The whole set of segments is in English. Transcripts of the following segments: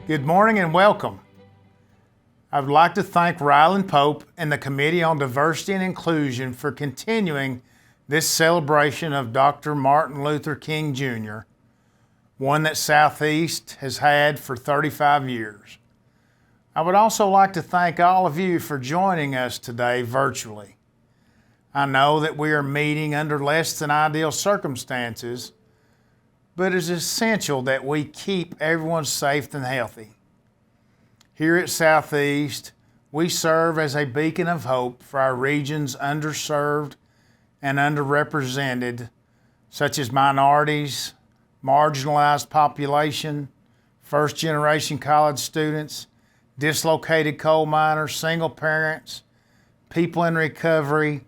Good morning and welcome. I would like to thank Ryland Pope and the Committee on Diversity and Inclusion for continuing this celebration of Dr. Martin Luther King Jr., one that Southeast has had for 35 years. I would also like to thank all of you for joining us today virtually. I know that we are meeting under less than ideal circumstances, but it is essential that we keep everyone safe and healthy. Here at Southeast, we serve as a beacon of hope for our region's underserved and underrepresented, such as minorities, marginalized population, first-generation college students, dislocated coal miners, single parents, people in recovery,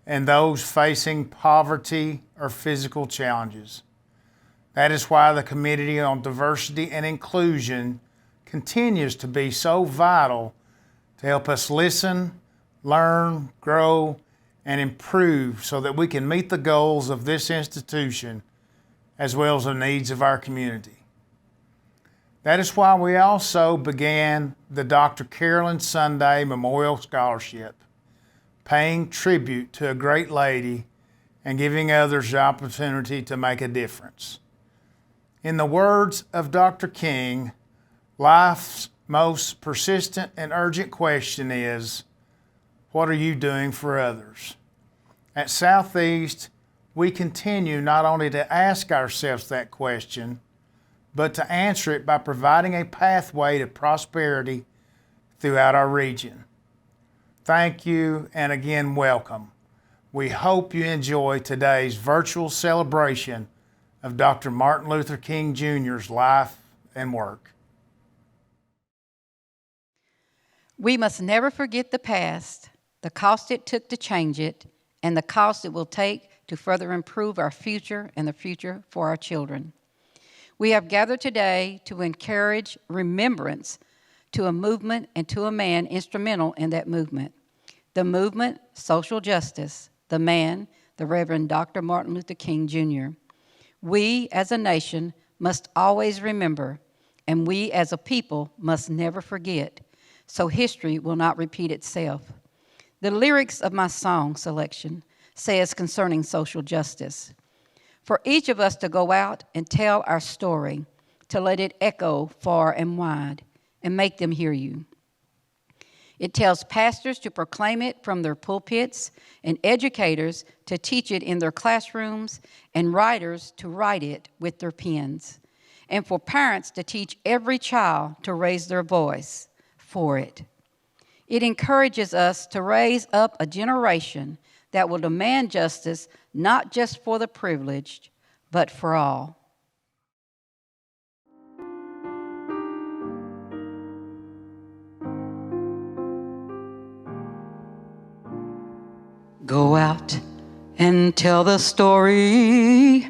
and those facing poverty or physical challenges. That is why the Committee on Diversity and Inclusion continues to be so vital to help us listen, learn, grow, and improve so that we can meet the goals of this institution as well as the needs of our community. That is why we also began the Dr. Carolyn Sunday Memorial Scholarship, paying tribute to a great lady and giving others the opportunity to make a difference. In the words of Dr. King, life's most persistent and urgent question is, what are you doing for others? At Southeast, we continue not only to ask ourselves that question, but to answer it by providing a pathway to prosperity throughout our region. Thank you, and again, welcome. We hope you enjoy today's virtual celebration of Dr. Martin Luther King Jr.'s life and work. We must never forget the past, the cost it took to change it, and the cost it will take to further improve our future and the future for our children. We have gathered today to encourage remembrance to a movement and to a man instrumental in that movement. The movement, social justice. The man, the Reverend Dr. Martin Luther King Jr. We as a nation must always remember, and we as a people must never forget, so history will not repeat itself. The lyrics of my song selection says concerning social justice, for each of us to go out and tell our story, to let it echo far and wide, and make them hear you. It tells pastors to proclaim it from their pulpits, and educators to teach it in their classrooms, and writers to write it with their pens, and for parents to teach every child to raise their voice for it. It encourages us to raise up a generation that will demand justice not just for the privileged, but for all. Go out and tell the story.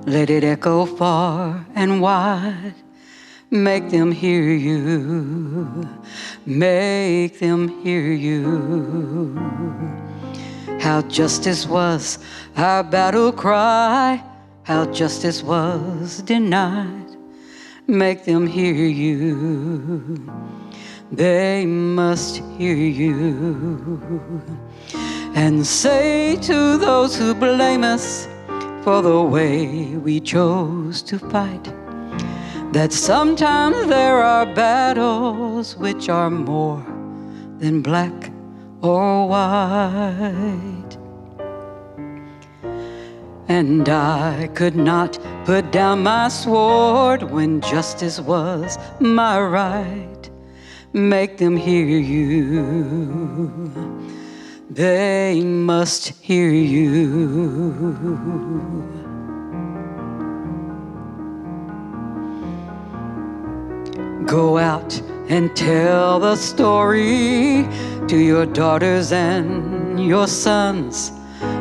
Let it echo far and wide. Make them hear you. Make them hear you. How justice was our battle cry. How justice was denied. Make them hear you. They must hear you. And say to those who blame us for the way we chose to fight, that sometimes there are battles which are more than black or white. And I could not put down my sword when justice was my right. Make them hear you. They must hear you. Go out and tell the story to your daughters and your sons.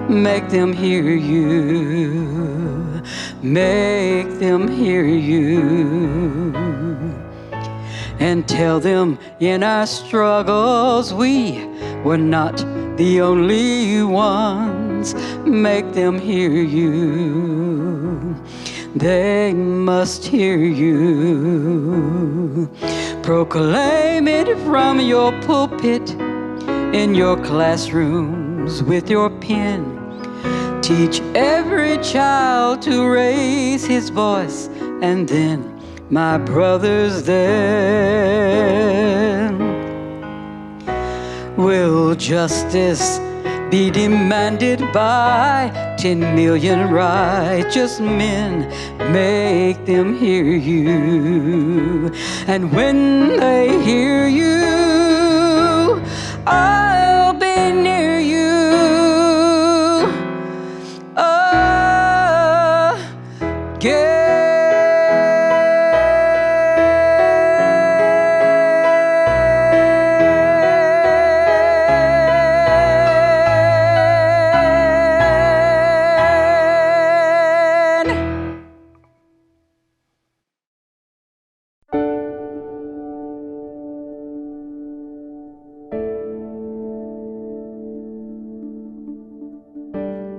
Make them hear you. Make them hear you. And tell them in our struggles we were not the only ones. Make them hear you. they must hear you. Proclaim it from your pulpit, in your classrooms with your pen. Teach every child to raise his voice, and then, my brothers, then will justice be demanded by 10 million righteous men? Make them hear you. And when they hear you, I'll be near you.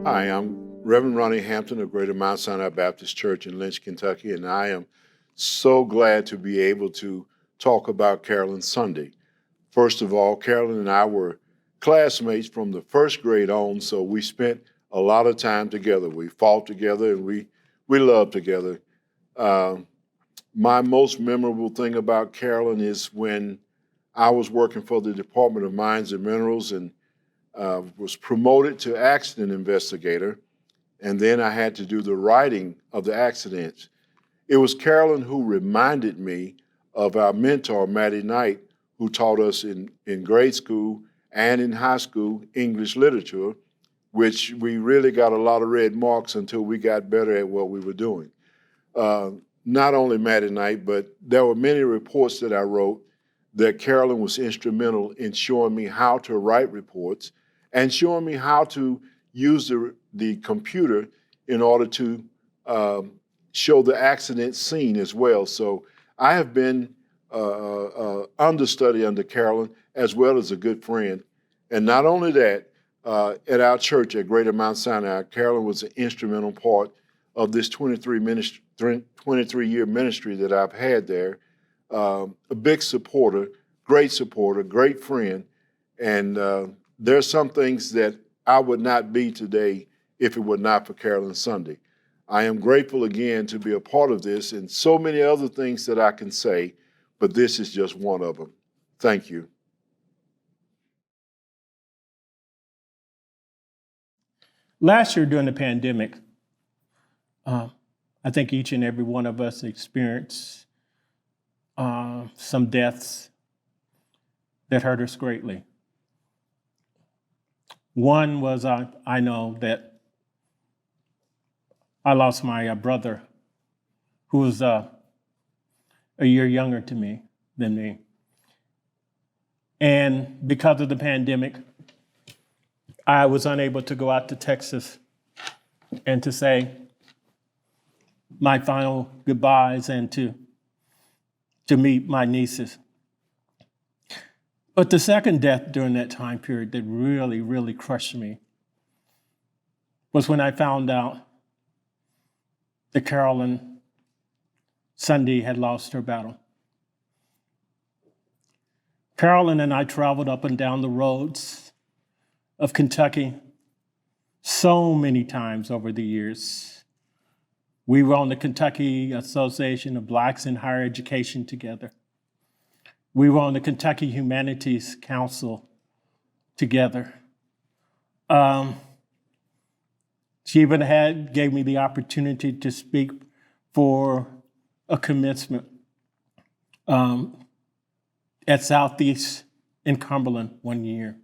Hi, I'm Reverend Ronnie Hampton of Greater Mount Sinai Baptist Church in Lynch, Kentucky, and I am so glad to be able to talk about Carolyn Sundy. First of all, Carolyn and I were classmates from the first grade on, so we spent a lot of time together. We fought together and we loved together. My most memorable thing about Carolyn is when I was working for the Department of Mines and Minerals and was promoted to accident investigator, and then I had to do the writing of the accidents. It was Carolyn who reminded me of our mentor, Maddie Knight, who taught us in grade school and in high school English literature, which we really got a lot of red marks until we got better at what we were doing. Not only Maddie Knight, but there were many reports that I wrote that Carolyn was instrumental in showing me how to write reports and showing me how to use the computer in order to show the accident scene as well. So I have been understudy under Carolyn as well as a good friend. And not only that, at our church at Greater Mount Sinai, Carolyn was an instrumental part of this 23-year ministry that I've had there. A big supporter, great friend, and there's some things that I would not be today if it were not for Carolyn Sundy. I am grateful again to be a part of this and so many other things that I can say, but this is just one of them. Thank you. Last year during the pandemic, I think each and every one of us experienced some deaths that hurt us greatly. One was I know that I lost my brother, who was a year younger than me. And because of the pandemic, I was unable to go out to Texas and to say my final goodbyes and to meet my nieces. But the second death during that time period that really, really crushed me was when I found out that Carolyn Sundy had lost her battle. Carolyn and I traveled up and down the roads of Kentucky so many times over the years. We were on the Kentucky Association of Blacks in Higher Education together. We were on the Kentucky Humanities Council together. She even gave me the opportunity to speak for a commencement at Southeast in Cumberland one year.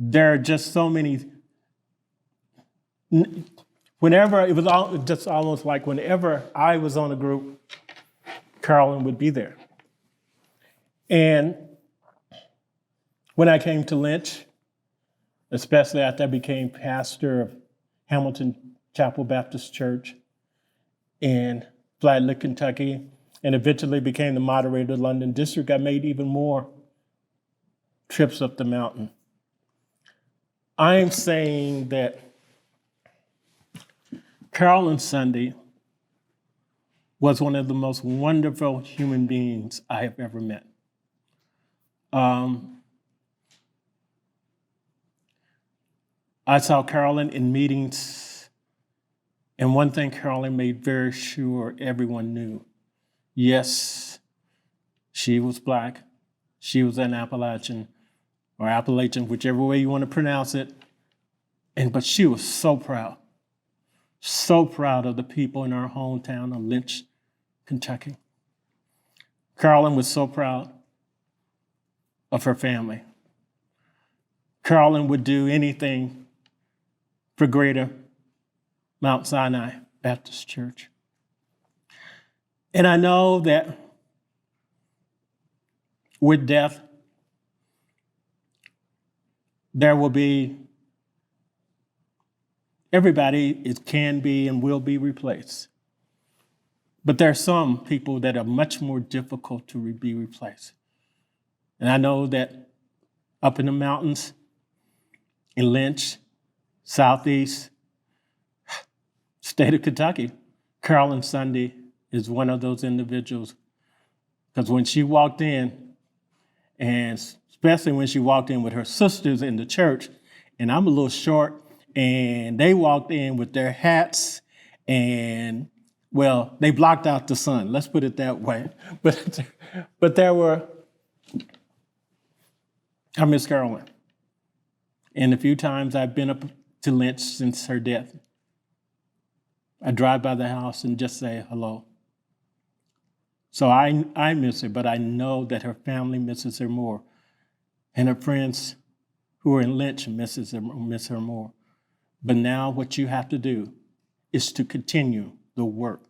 There are just so many. Whenever it was just almost like whenever I was on a group, Carolyn would be there. And when I came to Lynch, especially after I became pastor of Hamilton Chapel Baptist Church in Flatlick, Kentucky, and eventually became the moderator of the London District, I made even more trips up the mountain. I'm saying that Carolyn Sundy was one of the most wonderful human beings I have ever met. I saw Carolyn in meetings, and one thing Carolyn made very sure everyone knew. Yes, she was Black. She was an Appalachian, or Appalachian, whichever way you want to pronounce it. But she was so proud of the people in our hometown of Lynch, Kentucky. Carolyn was so proud of her family. Carolyn would do anything for Greater Mount Sinai Baptist Church. And I know that with death, there will be, everybody can be and will be replaced. But there are some people that are much more difficult to be replaced. And I know that up in the mountains, in Lynch, Southeast, state of Kentucky, Carolyn Sundy is one of those individuals. Because when she walked in, and especially when she walked in with her sisters in the church, and I'm a little short, and they walked in with their hats, and, well, they blocked out the sun. Let's put it that way. But there were, I miss Carolyn. And a few times I've been up to Lynch since her death. I drive by the house and just say hello. So I miss her, but I know that her family misses her more. And her friends who are in Lynch miss her more. But now what you have to do is to continue the work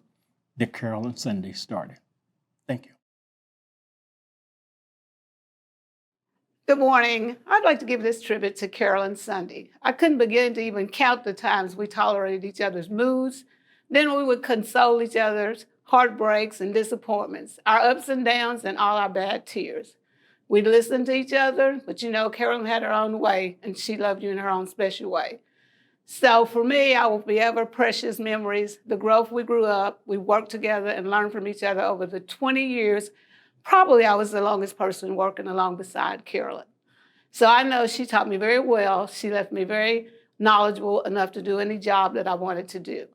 that Carolyn Sundy started. Thank you. Good morning. I'd like to give this tribute to Carolyn Sundy. I couldn't begin to even count the times we tolerated each other's moods. Then we would console each other's heartbreaks and disappointments, our ups and downs, and all our bad tears. We'd listen to each other, but you know, Carolyn had her own way, and she loved you in her own special way. So for me, I will be ever precious memories, the growth we grew up, we worked together and learned from each other over the 20 years. Probably I was the longest person working along beside Carolyn. So I know she taught me very well. She left me very knowledgeable enough to do any job that I wanted to do.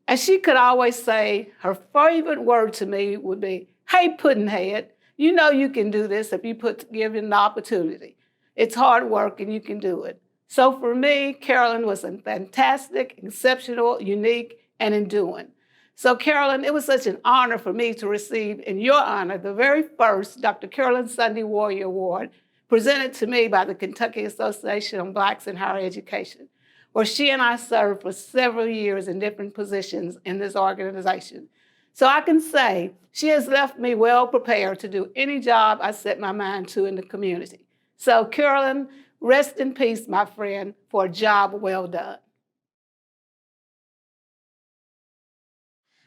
And she could always say, her favorite word to me would be, "Hey, Puddinhead, you know you can do this if you give it an opportunity. It's hard work and you can do it." So for me, Carolyn was a fantastic, exceptional, unique, and enduring. So Carolyn, it was such an honor for me to receive, in your honor, the very first Dr. Carolyn Sundy Warrior Award presented to me by the Kentucky Association of Blacks in Higher Education, where she and I served for several years in different positions in this organization. So I can say she has left me well prepared to do any job I set my mind to in the community. So Carolyn, rest in peace, my friend, for a job well done.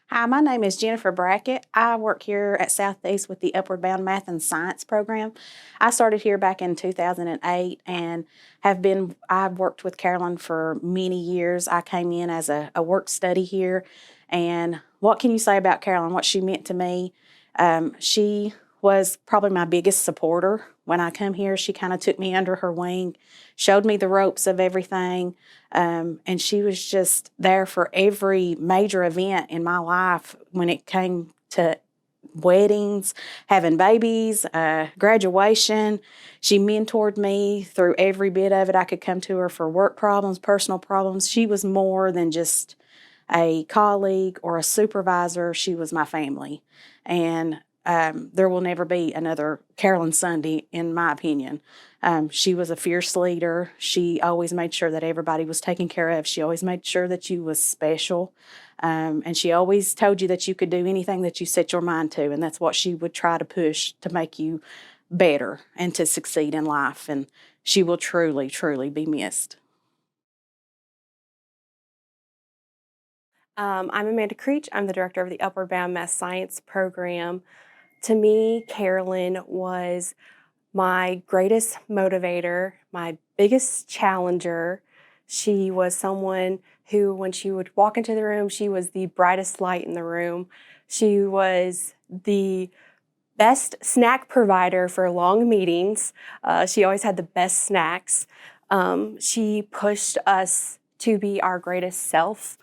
Hi, my name is Jennifer Brackett. I work here at Southeast with the Upward Bound Math and Science program. I started here back in 2008 and I've worked with Carolyn for many years. I came in as a work study here. And what can you say about Carolyn, what she meant to me? She was probably my biggest supporter. When I come here, she kind of took me under her wing, showed me the ropes of everything, and she was just there for every major event in my life when it came to weddings, having babies, graduation. She mentored me through every bit of it. I could come to her for work problems, personal problems. She was more than just a colleague or a supervisor. She was my family. And there will never be another Carolyn Sundy, in my opinion. She was a fierce leader. She always made sure that everybody was taken care of. She always made sure that you was special. And she always told you that you could do anything that you set your mind to. And that's what she would try to push to make you better and to succeed in life. And she will truly, truly be missed. I'm Amanda Creech. I'm the director of the Upward Bound Math Science program. To me, Carolyn was my greatest motivator, my biggest challenger. She was someone who, when she would walk into the room, she was the brightest light in the room. She was the best snack provider for long meetings. She always had the best snacks. She pushed us to be our greatest self.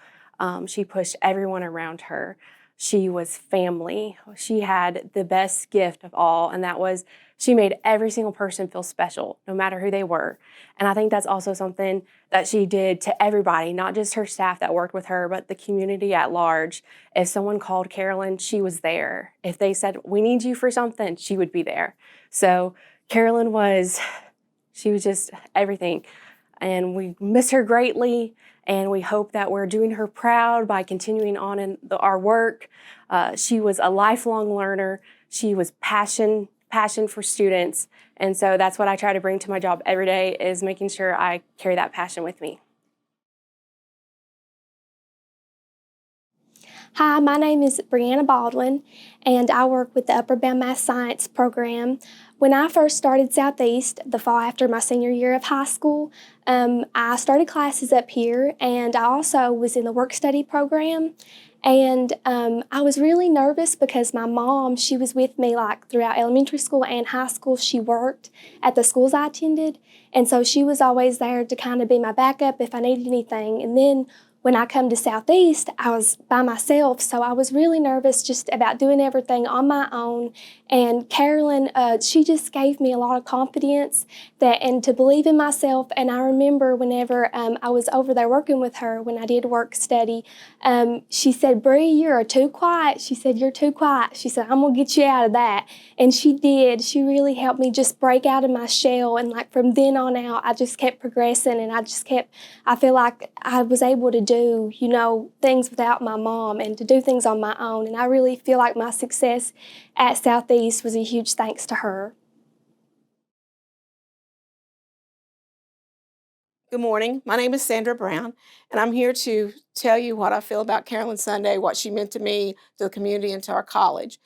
She pushed everyone around her. She was family. She had the best gift of all, and that was she made every single person feel special, no matter who they were. And I think that's also something that she did to everybody, not just her staff that worked with her, but the community at large. If someone called Carolyn, she was there. If they said, we need you for something, she would be there. So Carolyn she was just everything. And we miss her greatly, and we hope that we're doing her proud by continuing on in our work. She was a lifelong learner. She was passion for students. And so that's what I try to bring to my job every day, is making sure I carry that passion with me. Hi, my name is Brianna Baldwin, and I work with the Upward Bound Math Science program. When I first started Southeast, the fall after my senior year of high school, I started classes up here, and I also was in the work study program. And I was really nervous because my mom, she was with me like throughout elementary school and high school. She worked at the schools I attended, and so she was always there to kind of be my backup if I needed anything. And then when I come to Southeast, I was by myself, so I was really nervous just about doing everything on my own. And Carolyn, she just gave me a lot of confidence and to believe in myself. And I remember whenever I was over there working with her, when I did work study, she said, "Bree, you're too quiet." She said, "You're too quiet." She said, "I'm gonna get you out of that." And she did. She really helped me just break out of my shell. And like from then on out, I just kept progressing, and I feel like I was able to do, things without my mom and to do things on my own. And I really feel like my success at Southeast was a huge thanks to her. Good morning. My name is Sandra Brown, and I'm here to tell you what I feel about Carolyn Sunday, what she meant to me, to the community, and to our college.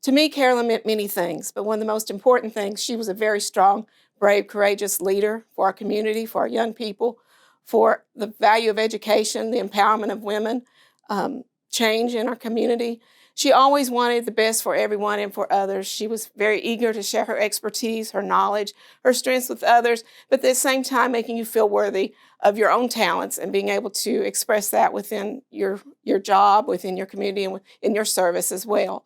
To me, Carolyn meant many things, but one of the most important things, she was a very strong, brave, courageous leader for our community, for our young people, for the value of education, the empowerment of women, change in our community. She always wanted the best for everyone and for others. She was very eager to share her expertise, her knowledge, her strengths with others, but at the same time making you feel worthy of your own talents and being able to express that within your job, within your community, and in your service as well.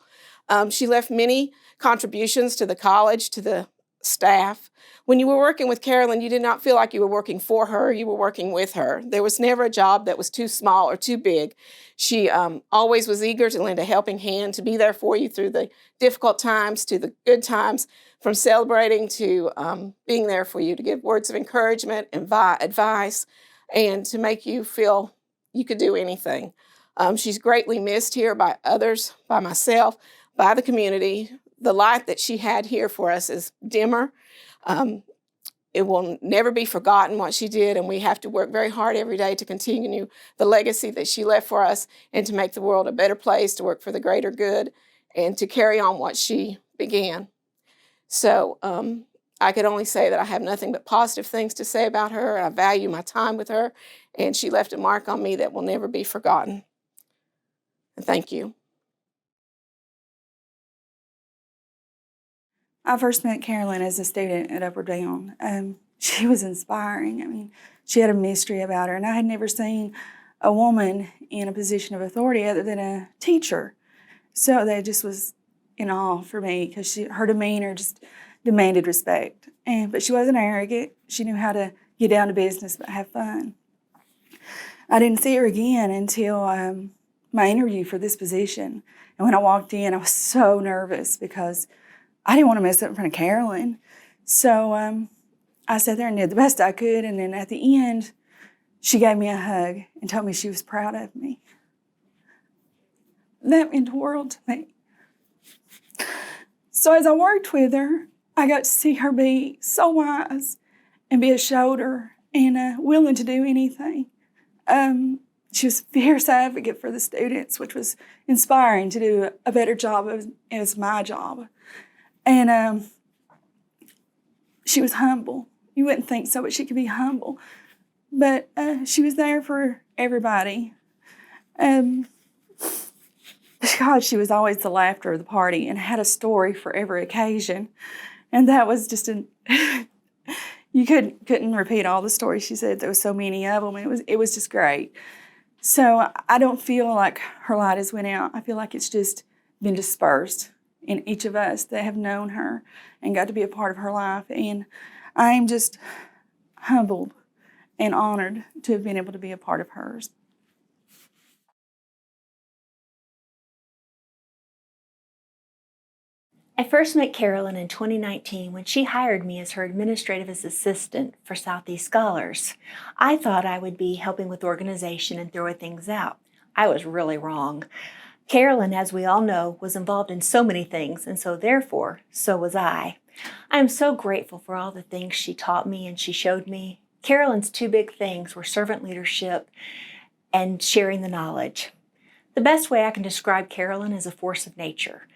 She left many contributions to the college, to the staff. When you were working with Carolyn, you did not feel like you were working for her, you were working with her. There was never a job that was too small or too big. She always was eager to lend a helping hand, to be there for you through the difficult times to the good times, from celebrating to being there for you, to give words of encouragement and advice, and to make you feel you could do anything. She's greatly missed here by others, by myself, by the community. The light that she had here for us is dimmer. It will never be forgotten what she did, and we have to work very hard every day to continue the legacy that she left for us and to make the world a better place, to work for the greater good, and to carry on what she began. So I could only say that I have nothing but positive things to say about her. I value my time with her, and she left a mark on me that will never be forgotten. Thank you. I first met Carolyn as a student at Upward Bound. She was inspiring. I mean, she had a mystery about her, and I had never seen a woman in a position of authority other than a teacher. So that just was in awe for me, because her demeanor just demanded respect. But she wasn't arrogant. She knew how to get down to business but have fun. I didn't see her again until my interview for this position. And when I walked in, I was so nervous because I didn't want to mess up in front of Carolyn. So I sat there and did the best I could. And then at the end, she gave me a hug and told me she was proud of me. That meant the world to me. So as I worked with her, I got to see her be so wise and be a shoulder and willing to do anything. She was a fierce advocate for the students, which was inspiring to do a better job as my job. And she was humble. You wouldn't think so, but she could be humble. but she was there for everybody. God, she was always the laughter of the party and had a story for every occasion. And that was just you couldn't repeat all the stories she said. There was so many of them, and it was just great. So I don't feel like her light has went out. I feel like it's just been dispersed in each of us that have known her and got to be a part of her life. And I am just humbled and honored to have been able to be a part of hers. I first met Carolyn in 2019 when she hired me as her administrative assistant for Southeast Scholars. I thought I would be helping with organization and throwing things out. I was really wrong. Carolyn, as we all know, was involved in so many things, and so therefore, so was I. I am so grateful for all the things she taught me and she showed me. Carolyn's two big things were servant leadership and sharing the knowledge. The best way I can describe Carolyn is a force of nature.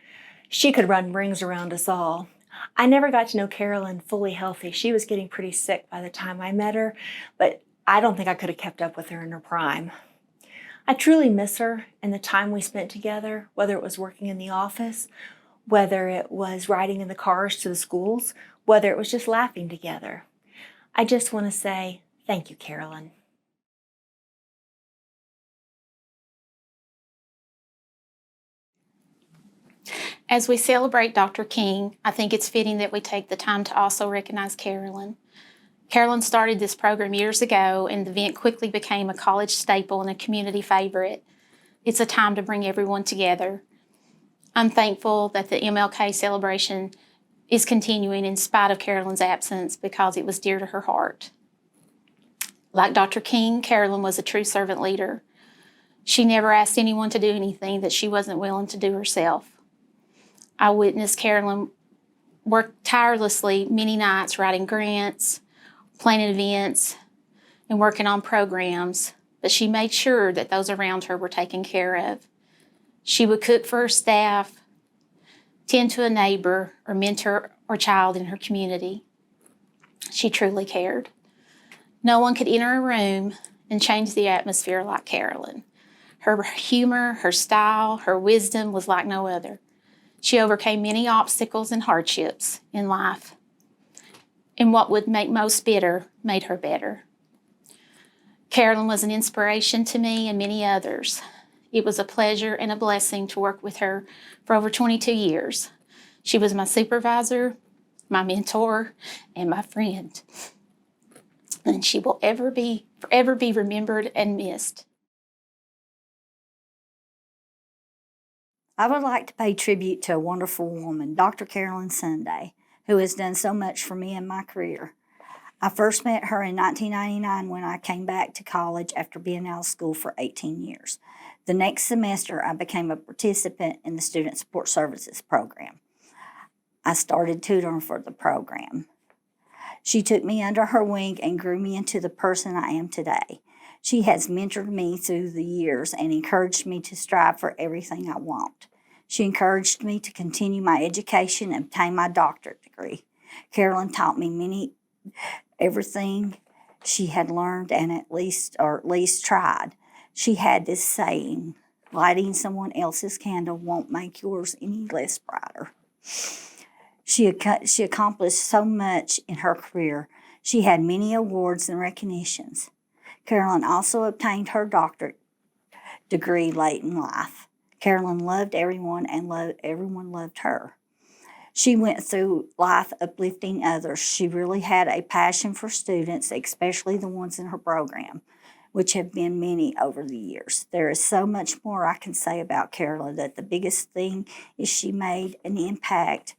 She could run rings around us all. I never got to know Carolyn fully healthy. She was getting pretty sick by the time I met her, but I don't think I could have kept up with her in her prime. I truly miss her and the time we spent together, whether it was working in the office, whether it was riding in the cars to the schools, whether it was just laughing together. I just want to say thank you, Carolyn. As we celebrate Dr. King, I think it's fitting that we take the time to also recognize Carolyn. Carolyn started this program years ago, and the event quickly became a college staple and a community favorite. It's a time to bring everyone together. I'm thankful that the MLK celebration is continuing in spite of Carolyn's absence because it was dear to her heart. Like Dr. King, Carolyn was a true servant leader. She never asked anyone to do anything that she wasn't willing to do herself. I witnessed Carolyn work tirelessly many nights writing grants, planning events, and working on programs, but she made sure that those around her were taken care of. She would cook for her staff, tend to a neighbor or mentor or child in her community. She truly cared. No one could enter a room and change the atmosphere like Carolyn. Her humor, her style, her wisdom was like no other. She overcame many obstacles and hardships in life, and what would make most bitter made her better. Carolyn was an inspiration to me and many others. It was a pleasure and a blessing to work with her for over 22 years. She was my supervisor, my mentor, and my friend. And she will forever be remembered and missed. I would like to pay tribute to a wonderful woman, Dr. Carolyn Sunday, who has done so much for me in my career. I first met her in 1999 when I came back to college after being out of school for 18 years. The next semester, I became a participant in the Student Support Services program. I started tutoring for the program. She took me under her wing and grew me into the person I am today. She has mentored me through the years and encouraged me to strive for everything I want. She encouraged me to continue my education and obtain my doctorate degree. Carolyn taught me everything she had learned and at least tried. She had this saying, lighting someone else's candle won't make yours any less brighter. She accomplished so much in her career. She had many awards and recognitions. Carolyn also obtained her doctorate degree late in life. Carolyn loved everyone and everyone loved her. She went through life uplifting others. She really had a passion for students, especially the ones in her program, which have been many over the years. There is so much more I can say about Carolyn, that the biggest thing is she made an impact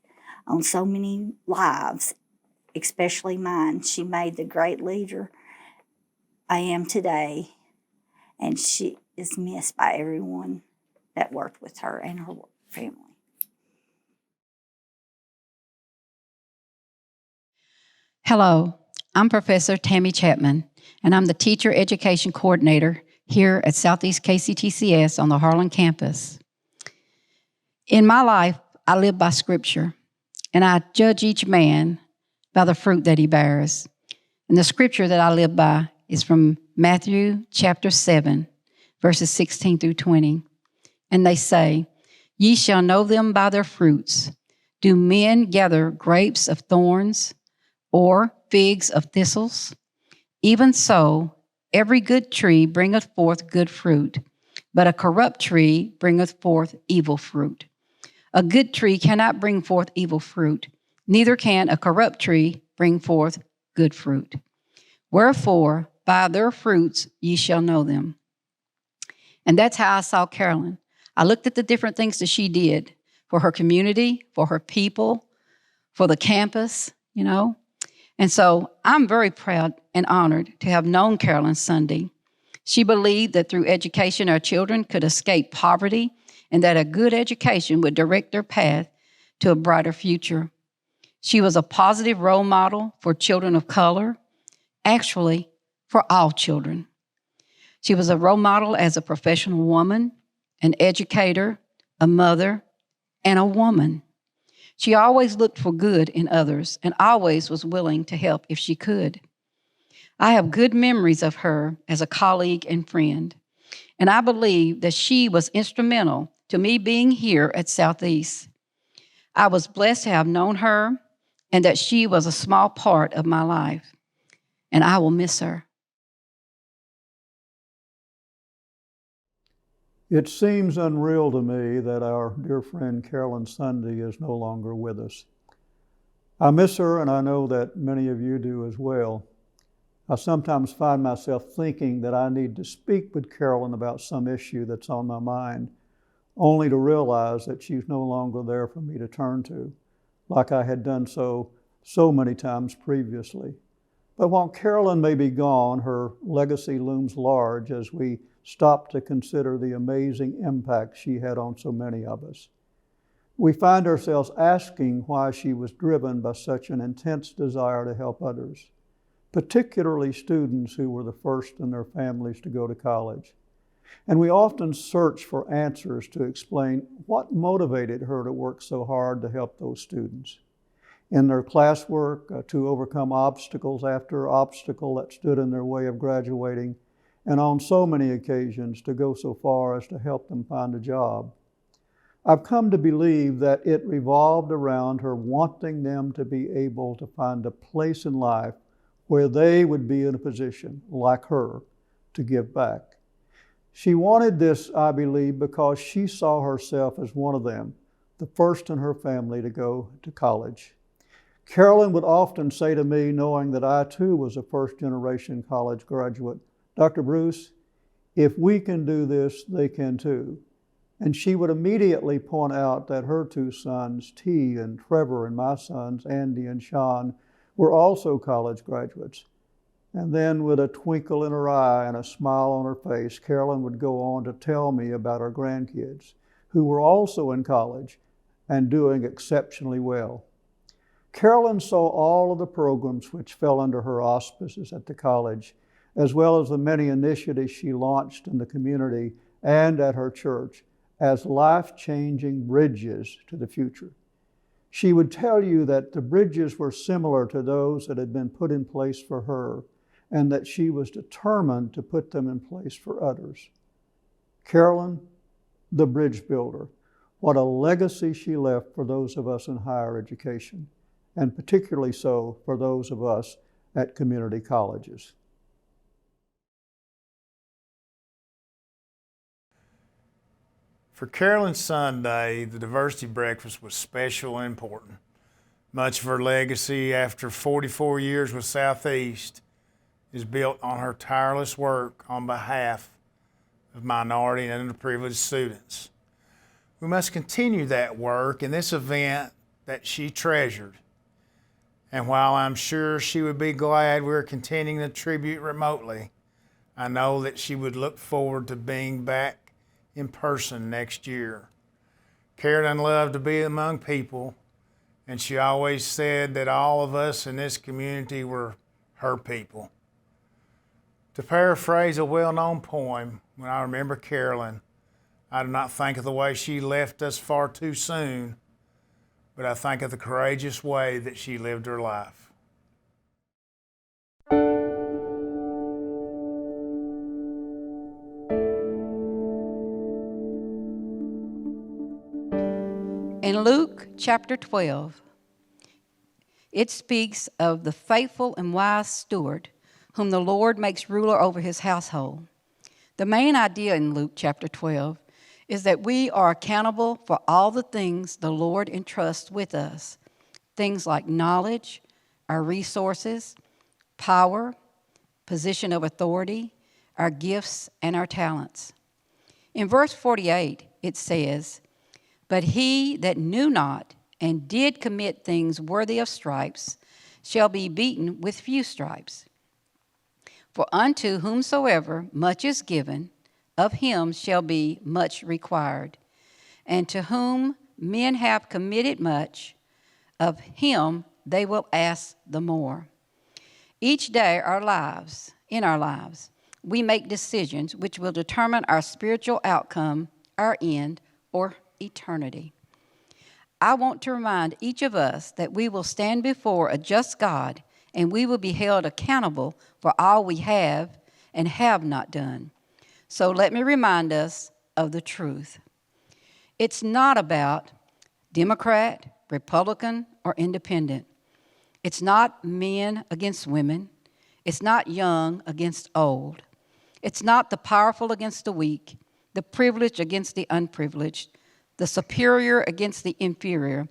on so many lives, especially mine. She made the great leader I am today, and she is missed by everyone that worked with her and her family. Hello, I'm Professor Tammie Chapman, and I'm the Teacher Education Coordinator here at Southeast KCTCS on the Harlan campus. In my life, I live by Scripture, and I judge each man by the fruit that he bears. And the Scripture that I live by is from Matthew chapter 7, verses 16 through 20. And they say, "Ye shall know them by their fruits. Do men gather grapes of thorns or figs of thistles? Even so, every good tree bringeth forth good fruit, but a corrupt tree bringeth forth evil fruit. A good tree cannot bring forth evil fruit, neither can a corrupt tree bring forth good fruit. Wherefore, by their fruits ye shall know them." And that's how I saw Carolyn. I looked at the different things that she did for her community, for her people, for the campus, you know. And so I'm very proud and honored to have known Carolyn Sundy. She believed that through education, our children could escape poverty and that a good education would direct their path to a brighter future. She was a positive role model for children of color, actually for all children. She was a role model as a professional woman, an educator, a mother, and a woman. She always looked for good in others and always was willing to help if she could. I have good memories of her as a colleague and friend, and I believe that she was instrumental to me being here at Southeast. I was blessed to have known her and that she was a small part of my life, and I will miss her. It seems unreal to me that our dear friend Carolyn Sundy is no longer with us. I miss her, and I know that many of you do as well. I sometimes find myself thinking that I need to speak with Carolyn about some issue that's on my mind, only to realize that she's no longer there for me to turn to, like I had done so many times previously. But while Carolyn may be gone, her legacy looms large as we stop to consider the amazing impact she had on so many of us. We find ourselves asking why she was driven by such an intense desire to help others, particularly students who were the first in their families to go to college. And we often search for answers to explain what motivated her to work so hard to help those students. In their classwork, to overcome obstacles after obstacle that stood in their way of graduating, and on so many occasions to go so far as to help them find a job. I've come to believe that it revolved around her wanting them to be able to find a place in life where they would be in a position, like her, to give back. She wanted this, I believe, because she saw herself as one of them, the first in her family to go to college. Carolyn would often say to me, knowing that I too was a first-generation college graduate, "Dr. Bruce, if we can do this, they can too." And she would immediately point out that her two sons, T and Trevor, and my sons, Andy and Sean, were also college graduates. And then with a twinkle in her eye and a smile on her face, Carolyn would go on to tell me about her grandkids, who were also in college and doing exceptionally well. Carolyn saw all of the programs which fell under her auspices at the college, as well as the many initiatives she launched in the community and at her church, as life-changing bridges to the future. She would tell you that the bridges were similar to those that had been put in place for her, and that she was determined to put them in place for others. Carolyn, the bridge builder, what a legacy she left for those of us in higher education, and particularly so for those of us at community colleges. For Carolyn Sunday, the diversity breakfast was special and important. Much of her legacy after 44 years with Southeast is built on her tireless work on behalf of minority and underprivileged students. We must continue that work in this event that she treasured. And while I'm sure she would be glad we're continuing the tribute remotely, I know that she would look forward to being back in person next year. Carolyn loved to be among people, and she always said that all of us in this community were her people. To paraphrase a well-known poem, when I remember Carolyn, I do not think of the way she left us far too soon, but I think of the courageous way that she lived her life. In Luke chapter 12, it speaks of the faithful and wise steward whom the Lord makes ruler over his household. The main idea in Luke chapter 12 is that we are accountable for all the things the Lord entrusts with us, things like knowledge, our resources, power, position of authority, our gifts, and our talents. In verse 48, it says, "But he that knew not and did commit things worthy of stripes shall be beaten with few stripes. For unto whomsoever much is given, of him shall be much required. And to whom men have committed much, of him they will ask the more." Each day in our lives, we make decisions which will determine our spiritual outcome, our end, or eternity. I want to remind each of us that we will stand before a just God and we will be held accountable for all we have and have not done. So let me remind us of the truth. It's not about Democrat, Republican, or independent. It's not men against women. It's not young against old. It's not the powerful against the weak, the privileged against the unprivileged, the superior against the inferior,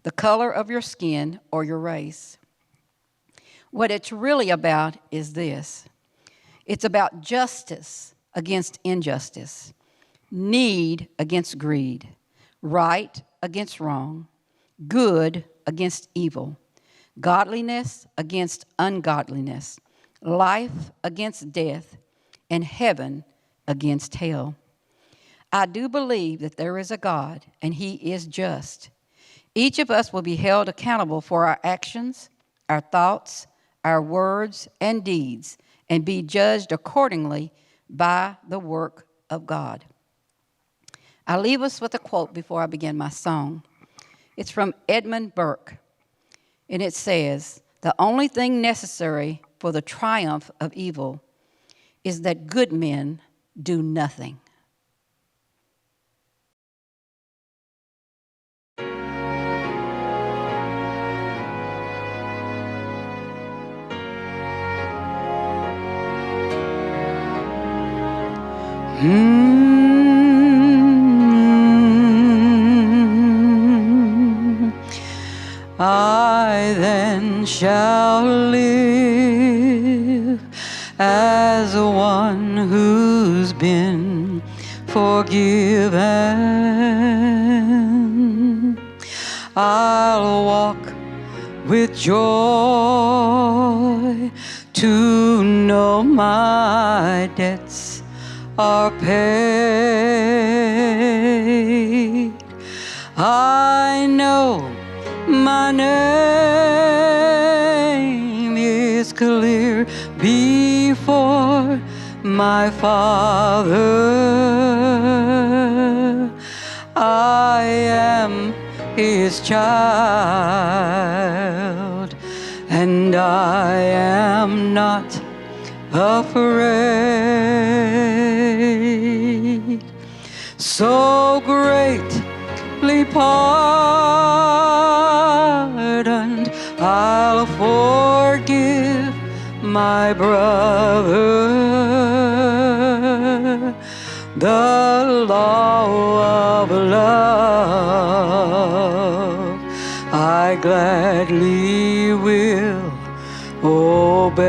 the color of your skin or your race. What it's really about is this. It's about justice against injustice, need against greed, right against wrong, good against evil, godliness against ungodliness, life against death, and heaven against hell. I do believe that there is a God, and he is just. Each of us will be held accountable for our actions, our thoughts, our words, and deeds, and be judged accordingly by the work of God. I leave us with a quote before I begin my song. It's from Edmund Burke, and it says, "The only thing necessary for the triumph of evil is that good men do nothing." I then shall live as one who's been forgiven. I'll walk with joy to know my debts are paid. I know my name is clear before my Father. I am his child, and I am not afraid. So greatly pardoned, I'll forgive my brother. The law of love I gladly will obey.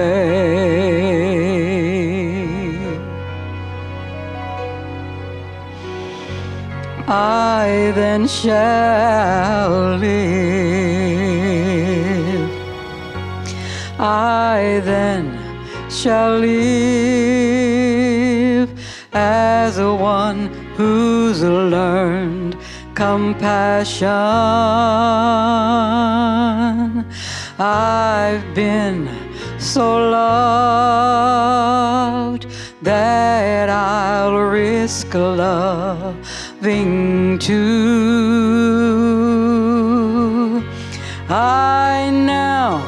I then shall live. I then shall live as one who's learned compassion. I've been so loved that I'll risk loving too. I now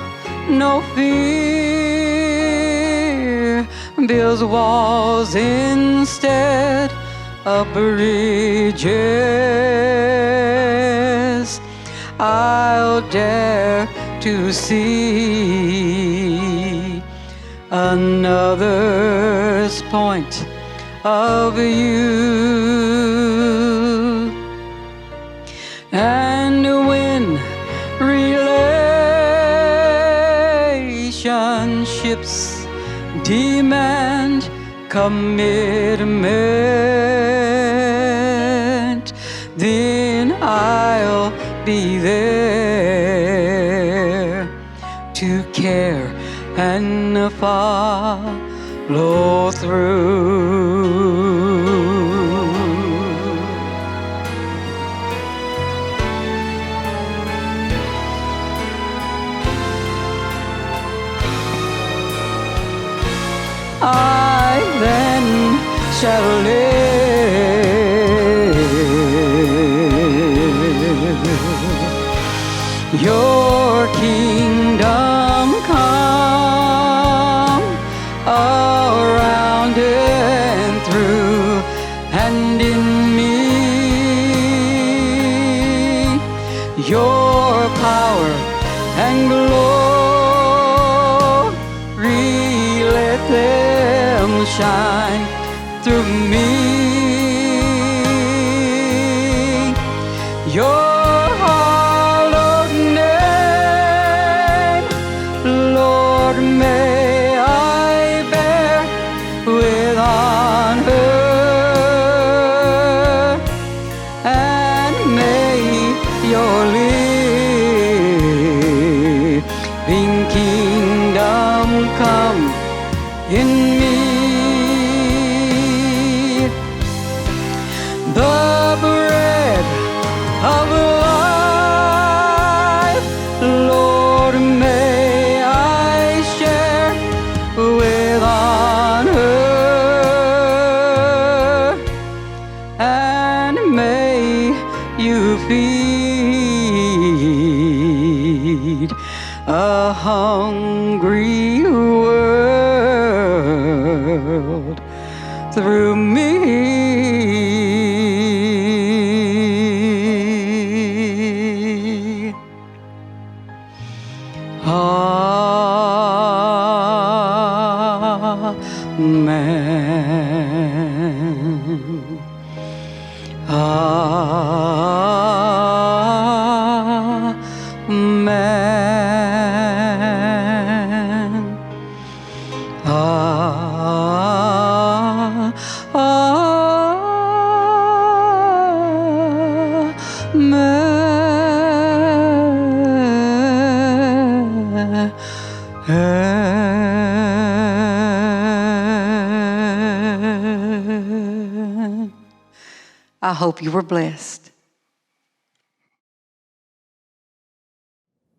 no fear builds walls instead of bridges. I'll dare to see another's point of view. And when relationships demand commitment, then I'll be there to care and follow through. I then shall live. Your kingdom come around and through and in me. Your power and glory, let them shine through me. Your hallowed name, Lord, may I bear with honor, and may your living kingdom come in me. The bread of life, Lord, may I share with honor, and may you feed a hungry world through me. Amen. I hope you were blessed.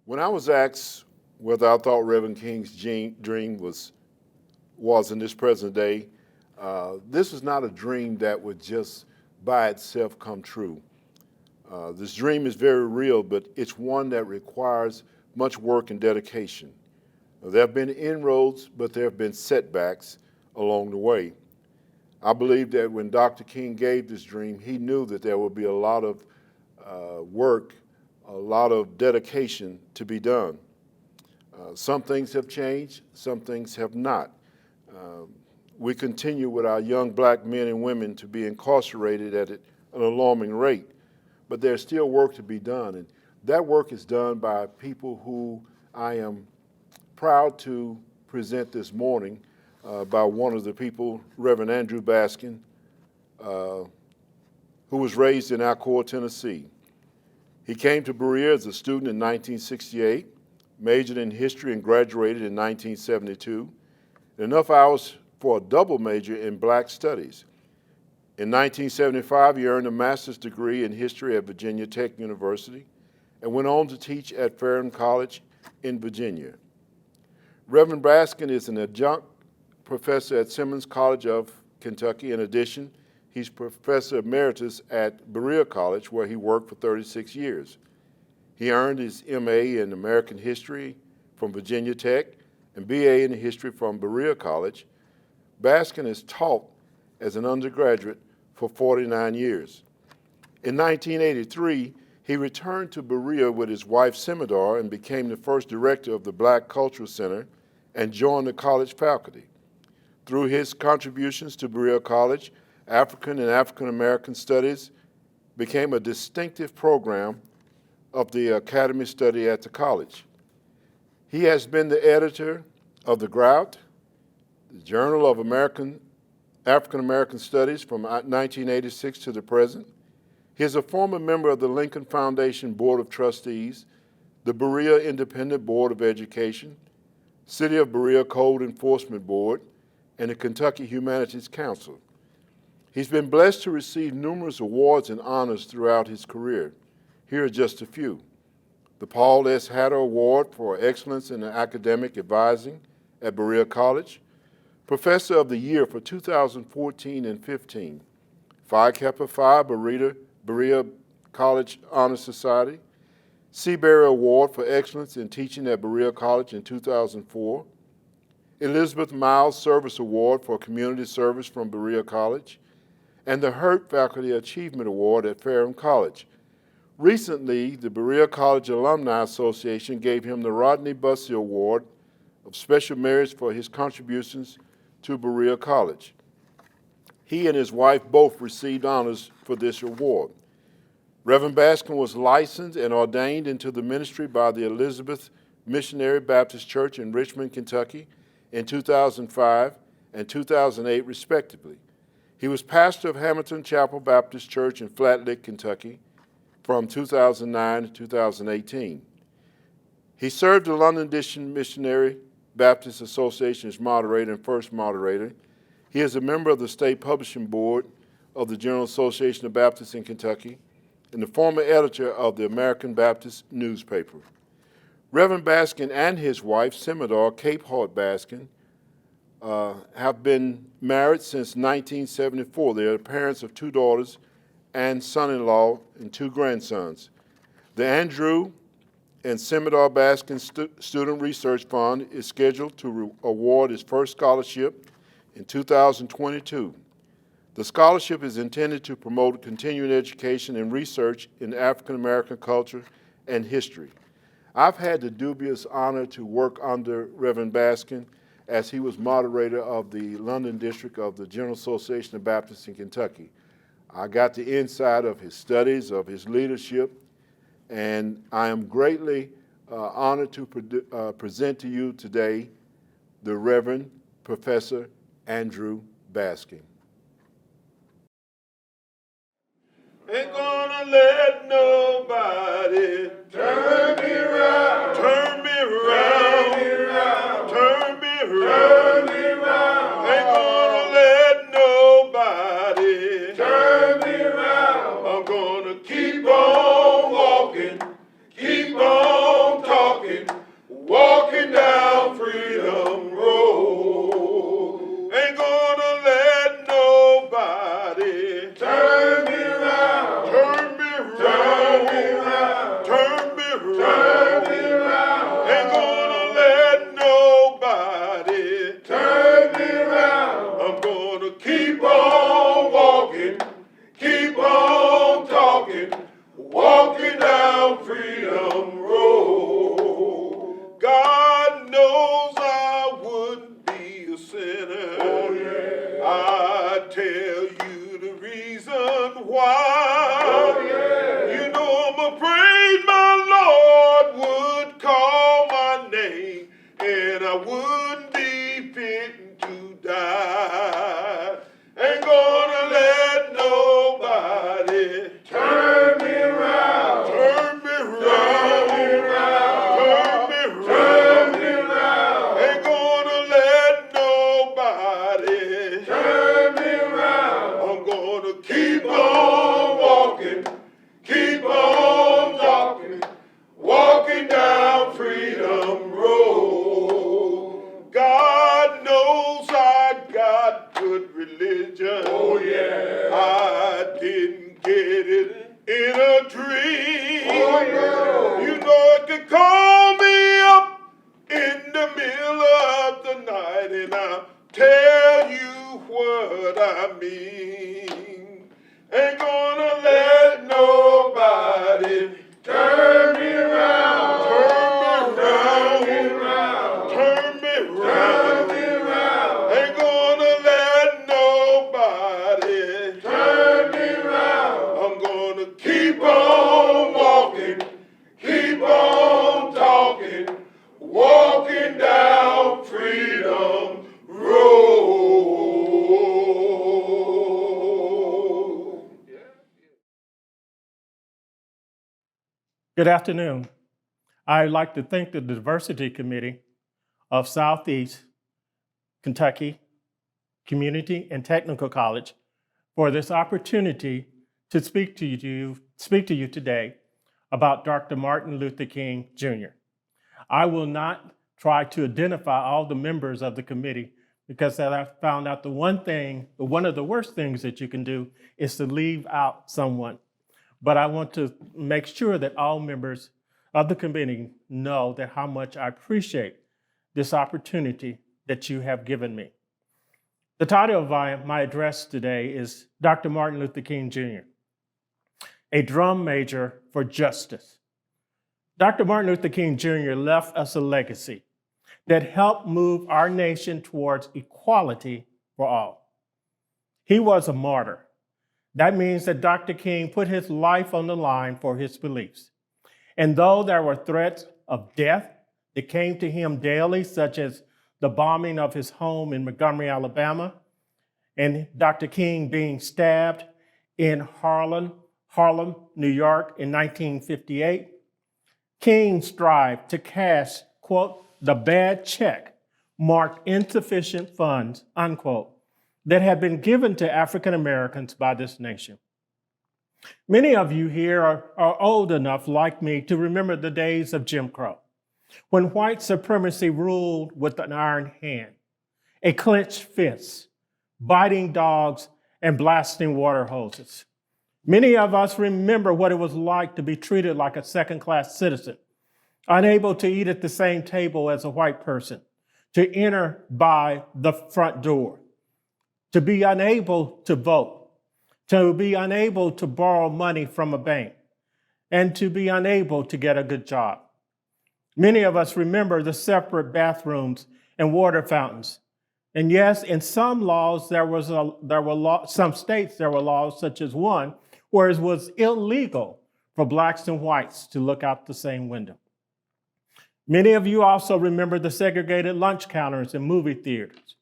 When I was asked whether I thought Reverend King's dream was in this present day, this is not a dream that would just by itself come true. This dream is very real, but it's one that requires much work and dedication. There have been inroads, but there have been setbacks along the way. I believe that when Dr. King gave this dream, he knew that there would be a lot of work, a lot of dedication to be done. Some things have changed, some things have not. We continue with our young black men and women to be incarcerated at an alarming rate, but there's still work to be done. And that work is done by people who I am proud to present this morning, by one of the people, Reverend Andrew Baskin, who was raised in Alcoa, Tennessee. He came to Berea as a student in 1968, majored in history and graduated in 1972, enough hours for a double major in black studies. In 1975, he earned a master's degree in history at Virginia Tech University and went on to teach at Farron College in Virginia. Reverend Baskin is an adjunct professor at Simmons College of Kentucky. In addition, he's professor emeritus at Berea College, where he worked for 36 years. He earned his MA in American History from Virginia Tech and BA in History from Berea College. Baskin has taught as an undergraduate for 49 years. In 1983, He returned to Berea with his wife Simidar and became the first director of the Black Cultural Center and joined the college faculty. Through his contributions to Berea College, African and African American Studies became a distinctive program of the academy study at the college. He has been the editor of the Grout, the Journal of African American Studies from 1986 to the present. He is a former member of the Lincoln Foundation Board of Trustees, the Berea Independent Board of Education, City of Berea Code Enforcement Board, and the Kentucky Humanities Council. He's been blessed to receive numerous awards and honors throughout his career. Here are just a few. The Paul S. Hatter Award for Excellence in Academic Advising at Berea College, Professor of the Year for 2014 and 15, Phi Kappa Phi Berea College Honor Society, Seabury Award for Excellence in Teaching at Berea College in 2004, Elizabeth Miles Service Award for Community Service from Berea College, and the Hurt Faculty Achievement Award at Ferrum College. Recently, the Berea College Alumni Association gave him the Rodney Bussey Award of Special Merits for his contributions to Berea College. He and his wife both received honors for this award. Reverend Baskin was licensed and ordained into the ministry by the Elizabeth Missionary Baptist Church in Richmond, Kentucky in 2005 and 2008, respectively. He was pastor of Hamilton Chapel Baptist Church in Flat Lick, Kentucky from 2009 to 2018. He served the London District Missionary Baptist Association as moderator and first moderator. He is a member of the State Publishing Board of the General Association of Baptists in Kentucky and the former editor of the American Baptist newspaper. Reverend Baskin and his wife, Simidar Cape Hart Baskin, have been married since 1974. They are the parents of 2 daughters and son-in-law and 2 grandsons. The Andrew and Simidar Baskin Student Research Fund is scheduled to award its first scholarship in 2022. The scholarship is intended to promote continuing education and research in African American culture and history. I've had the dubious honor to work under Reverend Baskin as he was moderator of the London District of the General Association of Baptists in Kentucky. I got the insight of his studies, of his leadership, and I am greatly honored to present to you today the Reverend Professor Andrew Baskin. Ain't gonna let nobody turn me around, turn me around, turn me around, turn me around, turn me around. Ain't gonna let nobody turn me around. I'm gonna keep on walking, keep on talking, walking down Freedom Road. Ain't gonna let nobody turn me around, turn me around, turn me around, turn me around, turn me around. Ain't gonna let nobody turn me around. I'm gonna keep on walking, keep on talking, walking down Freedom Road. God knows I wouldn't be a sinner. Oh, yeah. I tell you the reason why. Oh, yeah. You know I'm afraid my Lord would call my name and I wouldn't be fit to die. Ain't gonna let nobody turn me around, turn me around, turn me around, turn me around, turn me around. Ain't gonna let nobody turn me around. I'm gonna keep on walking, keep on talking, walking down Freedom Road. nobody. Turn me around, turn me around, turn me around, turn me around. Ain't gonna let nobody turn me around. I'm gonna keep on walking, keep on talking, walking down Freedom Road. Good afternoon. I'd like to thank the Diversity Committee of Southeast Kentucky Community and Technical College for this opportunity to speak to you today about Dr. Martin Luther King Jr. I will not try to identify all the members of the committee because I found out one of the worst things that you can do is to leave out someone. But I want to make sure that all members of the committee know that how much I appreciate this opportunity that you have given me. The title of my address today is Dr. Martin Luther King Jr., a drum major for justice. Dr. Martin Luther King Jr. left us a legacy that helped move our nation towards equality for all. He was a martyr. That means that Dr. King put his life on the line for his beliefs. And though there were threats of death that came to him daily, such as the bombing of his home in Montgomery, Alabama, and Dr. King being stabbed in Harlem, New York in 1958, King strived to cash, quote, the bad check marked insufficient funds, unquote, that had been given to African Americans by this nation. Many of you here are old enough, like me, to remember the days of Jim Crow, when white supremacy ruled with an iron hand, a clenched fist, biting dogs and blasting water hoses. Many of us remember what it was like to be treated like a second-class citizen, unable to eat at the same table as a white person, to enter by the front door, to be unable to vote, to be unable to borrow money from a bank, and to be unable to get a good job. Many of us remember the separate bathrooms and water fountains. And yes, in some laws, some states there were laws, such as one, where it was illegal for blacks and whites to look out the same window. Many of you also remember the segregated lunch counters in movie theaters.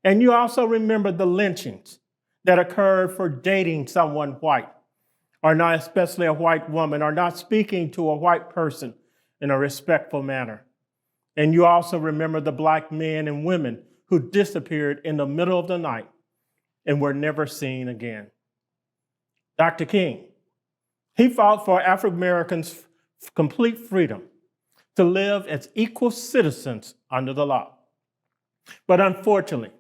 And you also remember the lynchings that occurred for dating someone white, or not, especially a white woman, or not speaking to a white person in a respectful manner. And you also remember the black men and women who disappeared in the middle of the night and were never seen again. Dr. King, he fought for African Americans' complete freedom to live as equal citizens under the law. But unfortunately,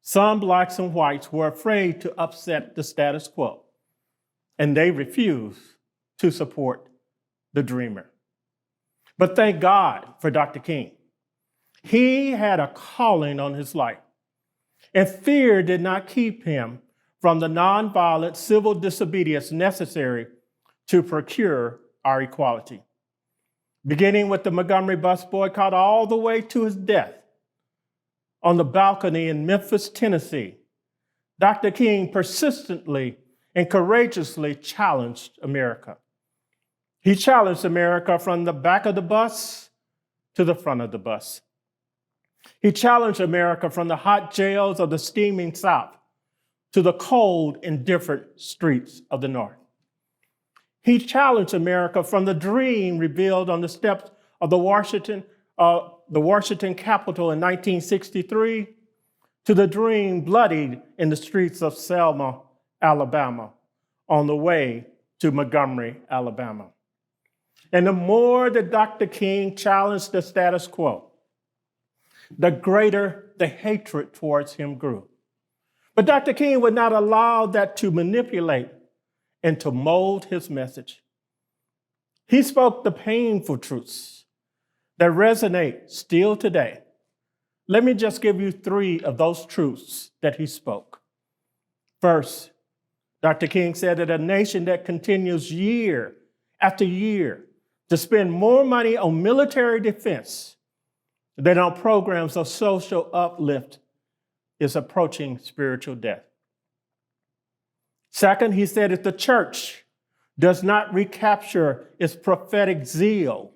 some blacks and whites were afraid to upset the status quo, and they refused to support the dreamer. But thank God for Dr. King. He had a calling on his life, and fear did not keep him from the nonviolent civil disobedience necessary to procure our equality. Beginning with the Montgomery bus boycott all the way to his death on the balcony in Memphis, Tennessee, Dr. King persistently and courageously challenged America. He challenged America from the back of the bus to the front of the bus. He challenged America from the hot jails of the steaming South to the cold, indifferent streets of the North. He challenged America from the dream revealed on the steps of the Washington Capitol in 1963 to the dream bloodied in the streets of Selma, Alabama, on the way to Montgomery, Alabama. And the more that Dr. King challenged the status quo, the greater the hatred towards him grew. But Dr. King would not allow that to manipulate and to mold his message. He spoke the painful truths that resonate still today. Let me just give you 3 of those truths that he spoke. First, Dr. King said that a nation that continues year after year to spend more money on military defense than on programs of social uplift is approaching spiritual death. Second, he said, if the church does not recapture its prophetic zeal,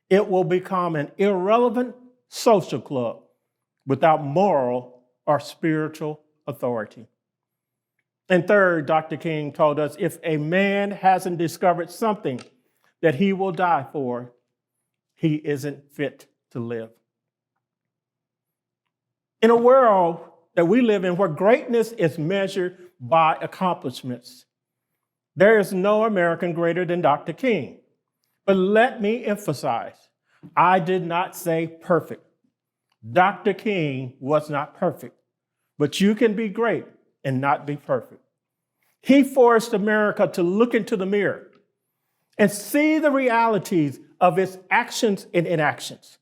it will become an irrelevant social club without moral or spiritual authority. And third, Dr. King told us, if a man hasn't discovered something that he will die for, he isn't fit to live. In a world that we live in where greatness is measured by accomplishments, there is no American greater than Dr. King. But let me emphasize, I did not say perfect. Dr. King was not perfect, but you can be great and not be perfect. He forced America to look into the mirror and see the realities of its actions and inactions.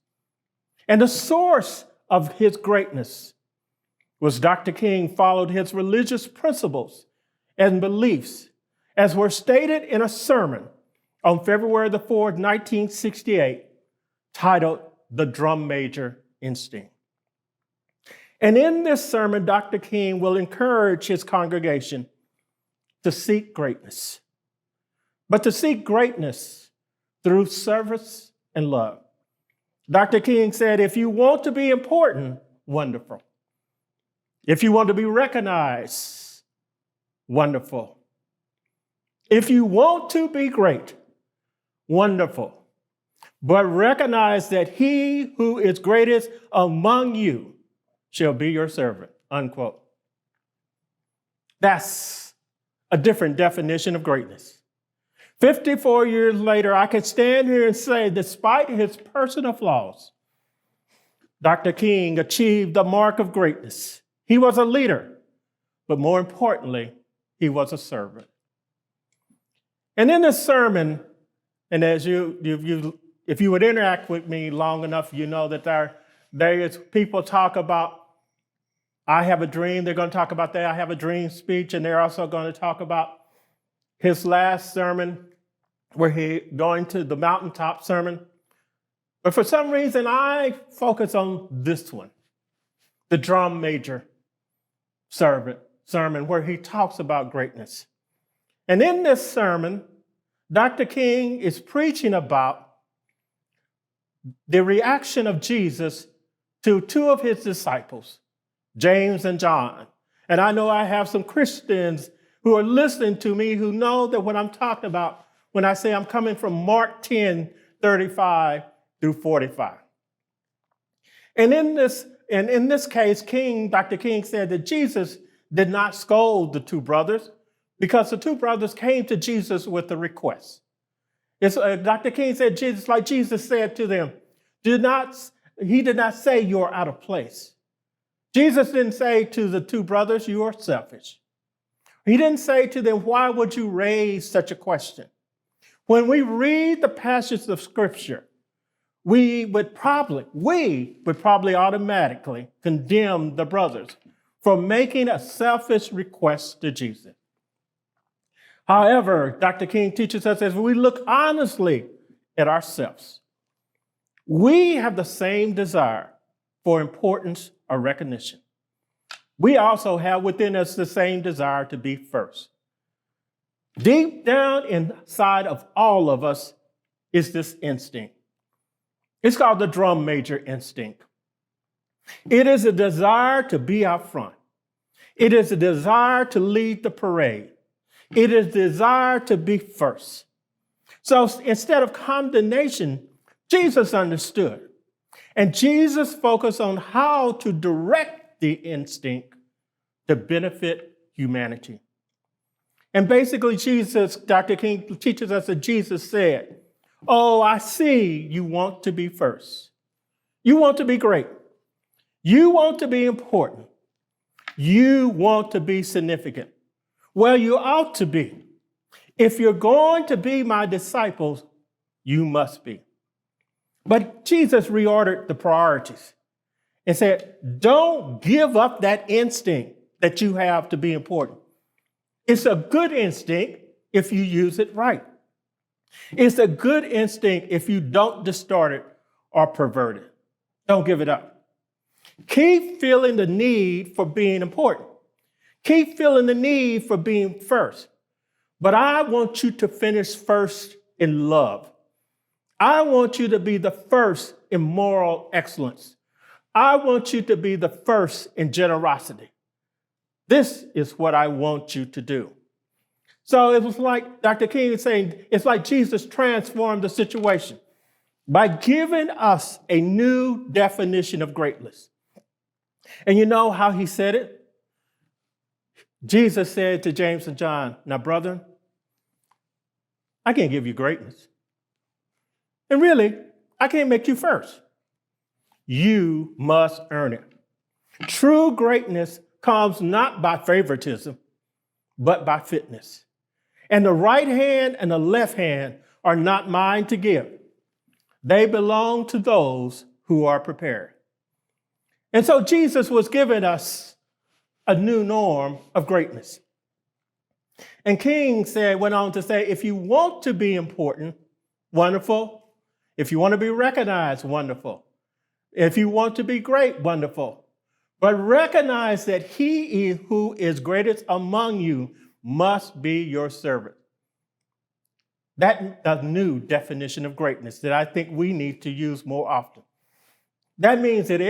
And the source of his greatness was Dr. King followed his religious principles and beliefs as were stated in a sermon on February the 4th, 1968, titled The Drum Major Instinct. And in this sermon, Dr. King will encourage his congregation to seek greatness, but to seek greatness through service and love. Dr. King said, if you want to be important, wonderful. If you want to be recognized, wonderful. If you want to be great, wonderful. But recognize that he who is greatest among you shall be your servant, unquote. That's a different definition of greatness. 54 years later, I can stand here and say, despite his personal flaws, Dr. King achieved the mark of greatness. He was a leader, but more importantly, he was a servant. And in this sermon, and as if you would interact with me long enough, you know that there is people talk about, I have a dream. They're going to talk about that I have a dream speech, and they're also going to talk about his last sermon, where he going to the mountaintop sermon. But for some reason, I focus on this one, the drum major sermon, where he talks about greatness. And in this sermon, Dr. King is preaching about the reaction of Jesus to two of his disciples, James and John. And I know I have some Christians who are listening to me who know that what I'm talking about when I say I'm coming from Mark 10:35 through 45. And in this case, Dr. King said that Jesus did not scold the two brothers because the two brothers came to Jesus with a request. Dr. King said, Jesus said to them, he did not say you're out of place. Jesus didn't say to the two brothers, you are selfish. He didn't say to them, why would you raise such a question? When we read the passages of Scripture, we would probably automatically condemn the brothers for making a selfish request to Jesus. However, Dr. King teaches us as we look honestly at ourselves, we have the same desire for importance or recognition. We also have within us the same desire to be first. Deep down inside of all of us is this instinct. It's called the drum major instinct. It is a desire to be out front. It is a desire to lead the parade. It is a desire to be first. So instead of condemnation, Jesus understood. And Jesus focused on how to direct the instinct to benefit humanity. And basically, Dr. King teaches us that Jesus said, oh, I see you want to be first. You want to be great. You want to be important. You want to be significant. Well, you ought to be. If you're going to be my disciples, you must be. But Jesus reordered the priorities and said, don't give up that instinct that you have to be important. It's a good instinct if you use it right. It's a good instinct if you don't distort it or pervert it. Don't give it up. Keep feeling the need for being important. Keep feeling the need for being first. But I want you to finish first in love. I want you to be the first in moral excellence. I want you to be the first in generosity. This is what I want you to do. So it was like Dr. King is saying, it's like Jesus transformed the situation by giving us a new definition of greatness. And you know how he said it? Jesus said to James and John, now, brethren, I can't give you greatness. And really, I can't make you first. You must earn it. True greatness comes not by favoritism, but by fitness. And the right hand and the left hand are not mine to give. They belong to those who are prepared. And so Jesus was giving us a new norm of greatness. And King went on to say, if you want to be important, wonderful. If you want to be recognized, wonderful. If you want to be great, wonderful. But recognize that he who is greatest among you must be your servant. That's a new definition of greatness that I think we need to use more often. That means that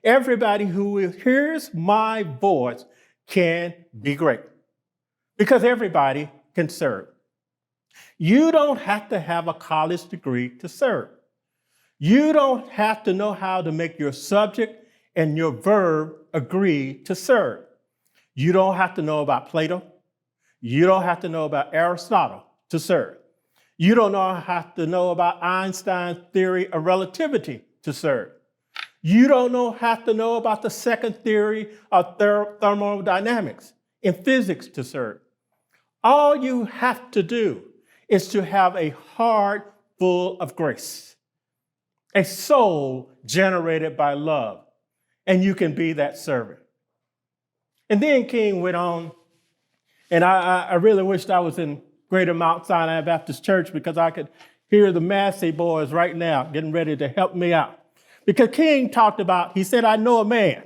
everybody who hears my voice can be great, because everybody can serve. You don't have to have a college degree to serve. You don't have to know how to make your subject and your verb agree to serve. You don't have to know about Plato. You don't have to know about Aristotle to serve. You don't have to know about Einstein's theory of relativity to serve. You don't have to know about the second theory of thermodynamics in physics to serve. All you have to do is to have a heart full of grace, a soul generated by love, and you can be that servant. And then King went on, and I really wished I was in Greater Mount Sinai Baptist Church, because I could hear the Massey boys right now getting ready to help me out. Because King talked about, he said, I know a man,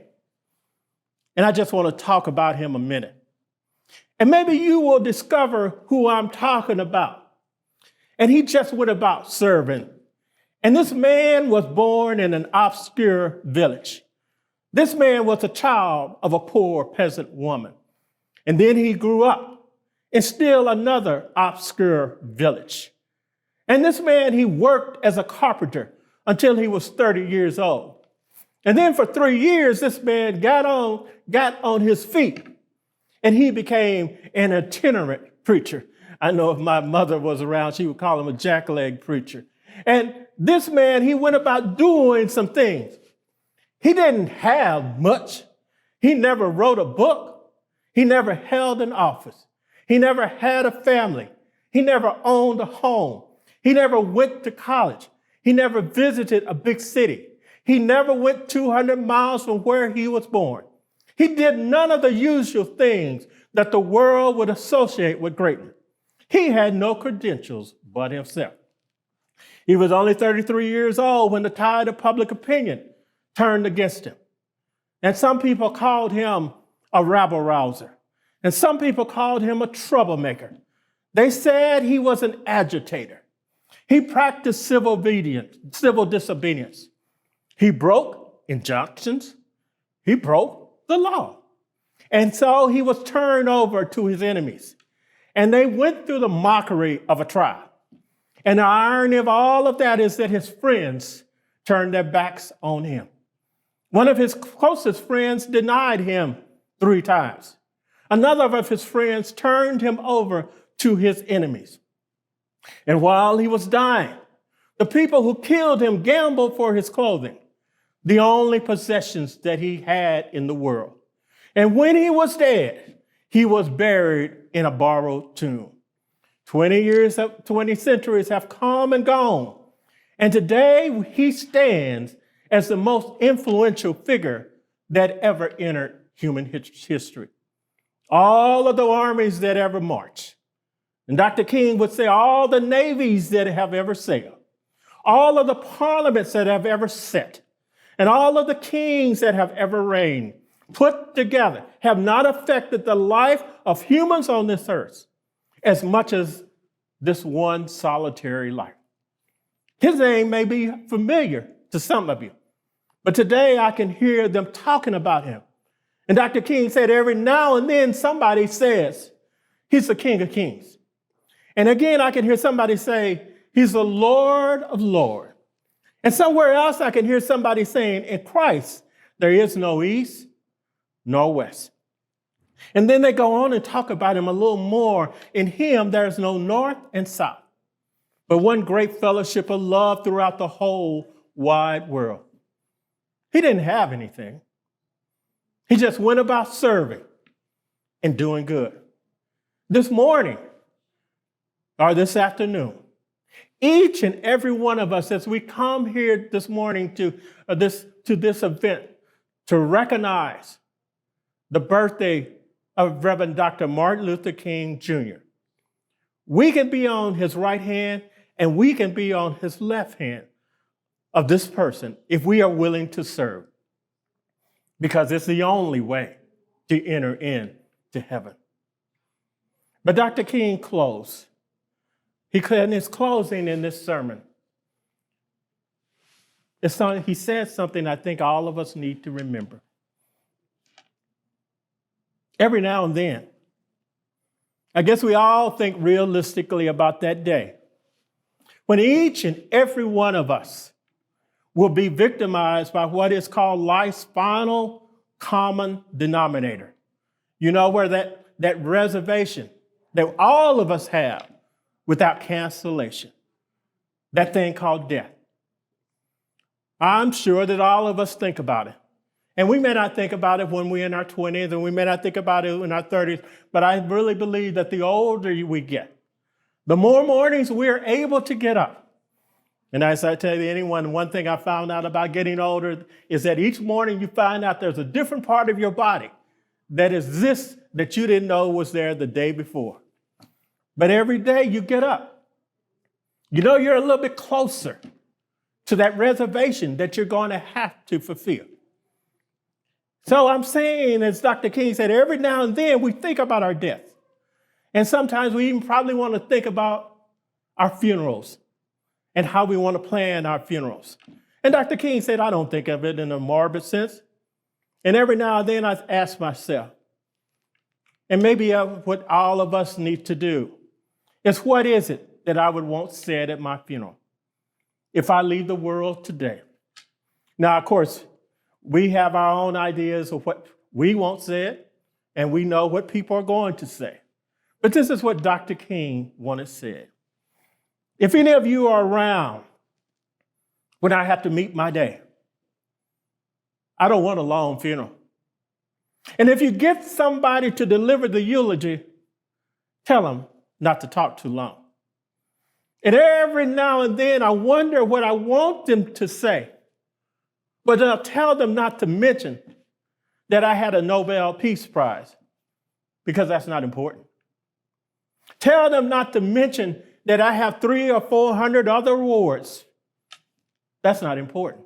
and I just want to talk about him a minute. And maybe you will discover who I'm talking about. And he just went about serving. And this man was born in an obscure village. This man was a child of a poor peasant woman. And then he grew up in still another obscure village. And this man, he worked as a carpenter until he was 30 years old. And then for 3 years, this man got on his feet, and he became an itinerant preacher. I know if my mother was around, she would call him a jackleg preacher. And this man, he went about doing some things. He didn't have much. He never wrote a book. He never held an office. He never had a family. He never owned a home. He never went to college. He never visited a big city. He never went 200 miles from where he was born. He did none of the usual things that the world would associate with greatness. He had no credentials but himself. He was only 33 years old when the tide of public opinion turned against him. And some people called him a rabble-rouser. And some people called him a troublemaker. They said he was an agitator. He practiced civil disobedience. He broke injunctions. He broke the law. And so he was turned over to his enemies. And they went through the mockery of a trial. And the irony of all of that is that his friends turned their backs on him. One of his closest friends denied him 3 times. Another of his friends turned him over to his enemies. And while he was dying, the people who killed him gambled for his clothing, the only possessions that he had in the world. And when he was dead, he was buried in a borrowed tomb. 20 centuries have come and gone. And today he stands as the most influential figure that ever entered human history. All of the armies that ever marched, And Dr. King would say all the navies that have ever sailed, all of the parliaments that have ever sat, and all of the kings that have ever reigned, put together, have not affected the life of humans on this earth as much as this one solitary life. His name may be familiar to some of you, but today I can hear them talking about him. And Dr. King said every now and then somebody says, he's the King of Kings. And again, I can hear somebody say, he's the Lord of Lords. And somewhere else I can hear somebody saying, in Christ, there is no east nor west. And then they go on and talk about him a little more. In him, there's no north and south, but one great fellowship of love throughout the whole wide world. He didn't have anything. He just went about serving and doing good. This morning, or this afternoon, each and every one of us, as we come here this morning to this event, to recognize the birthday of Reverend Dr. Martin Luther King Jr., we can be on his right hand and we can be on his left hand of this person if we are willing to serve, because it's the only way to enter into heaven. But Dr. King closed. In his closing in this sermon, he said something I think all of us need to remember. Every now and then, I guess we all think realistically about that day when each and every one of us will be victimized by what is called life's final common denominator. You know, where that reservation that all of us have without cancellation, that thing called death. I'm sure that all of us think about it. And we may not think about it when we're in our 20s, and we may not think about it in our 30s, but I really believe that the older we get, the more mornings we're able to get up. And as I tell you anyone, one thing I found out about getting older is that each morning you find out there's a different part of your body that is this that you didn't know was there the day before. But every day you get up, you know you're a little bit closer to that reservation that you're going to have to fulfill. So I'm saying, as Dr. King said, every now and then we think about our death. And sometimes we even probably want to think about our funerals and how we want to plan our funerals. And Dr. King said, I don't think of it in a morbid sense. And every now and then I ask myself, and maybe what all of us need to do, is what is it that I would want said at my funeral if I leave the world today? Now, of course, we have our own ideas of what we want said, and we know what people are going to say. But this is what Dr. King wanted said. If any of you are around when I have to meet my day, I don't want a long funeral. And if you get somebody to deliver the eulogy, tell them not to talk too long. And every now and then I wonder what I want them to say, but I'll tell them not to mention that I had a Nobel Peace Prize, because that's not important. Tell them not to mention that I have 300 or 400 other awards. That's not important.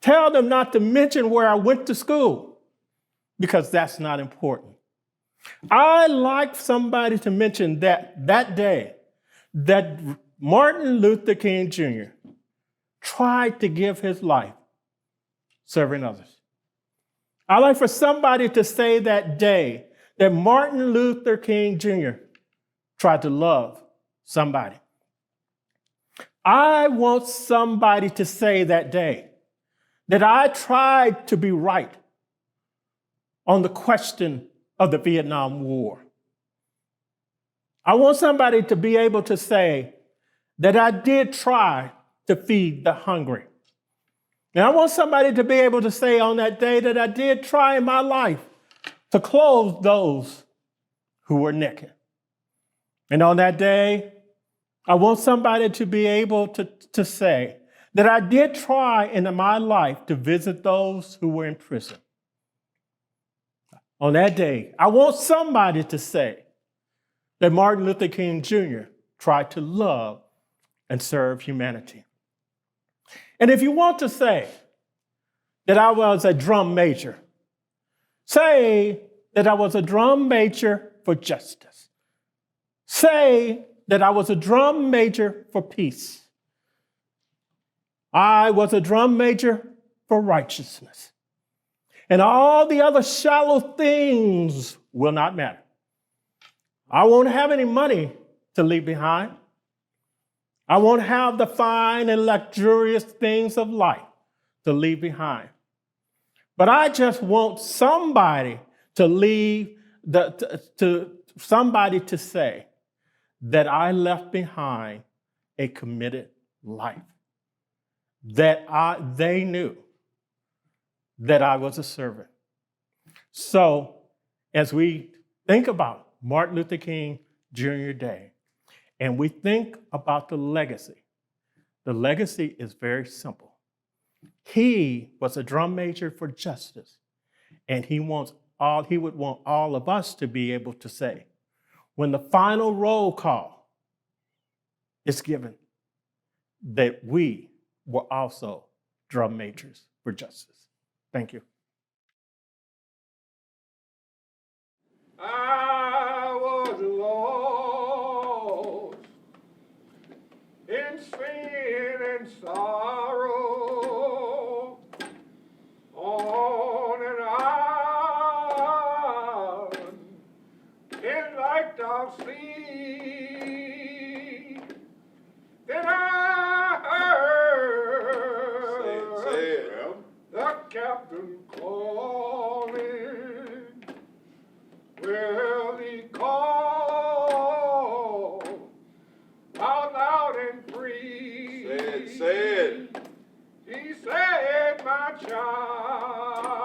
Tell them not to mention where I went to school, because that's not important. I like somebody to mention that day that Martin Luther King Jr. tried to give his life serving others. I like for somebody to say that day that Martin Luther King Jr. tried to love somebody. I want somebody to say that day that I tried to be right on the question of the Vietnam War. I want somebody to be able to say that I did try to feed the hungry. And I want somebody to be able to say on that day that I did try in my life to clothe those who were naked. And on that day, I want somebody to be able to say that I did try in my life to visit those who were in prison. On that day, I want somebody to say that Martin Luther King Jr. tried to love and serve humanity. And if you want to say that I was a drum major, say that I was a drum major for justice. Say that I was a drum major for peace. I was a drum major for righteousness. And all the other shallow things will not matter. I won't have any money to leave behind. I won't have the fine and luxurious things of life to leave behind. But I just want somebody to somebody to say that I left behind a committed life. That they knew that I was a servant. So as we think about Martin Luther King Jr. Day, and we think about the legacy is very simple. He was a drum major for justice, and he would want all of us to be able to say, when the final roll call is given, that we were also drum majors for justice. Thank you. I was lost in sin and sorrow on an island in like dark sea. Then I heard the captain calling. Well, he called out loud and free. Say it. He said, my child,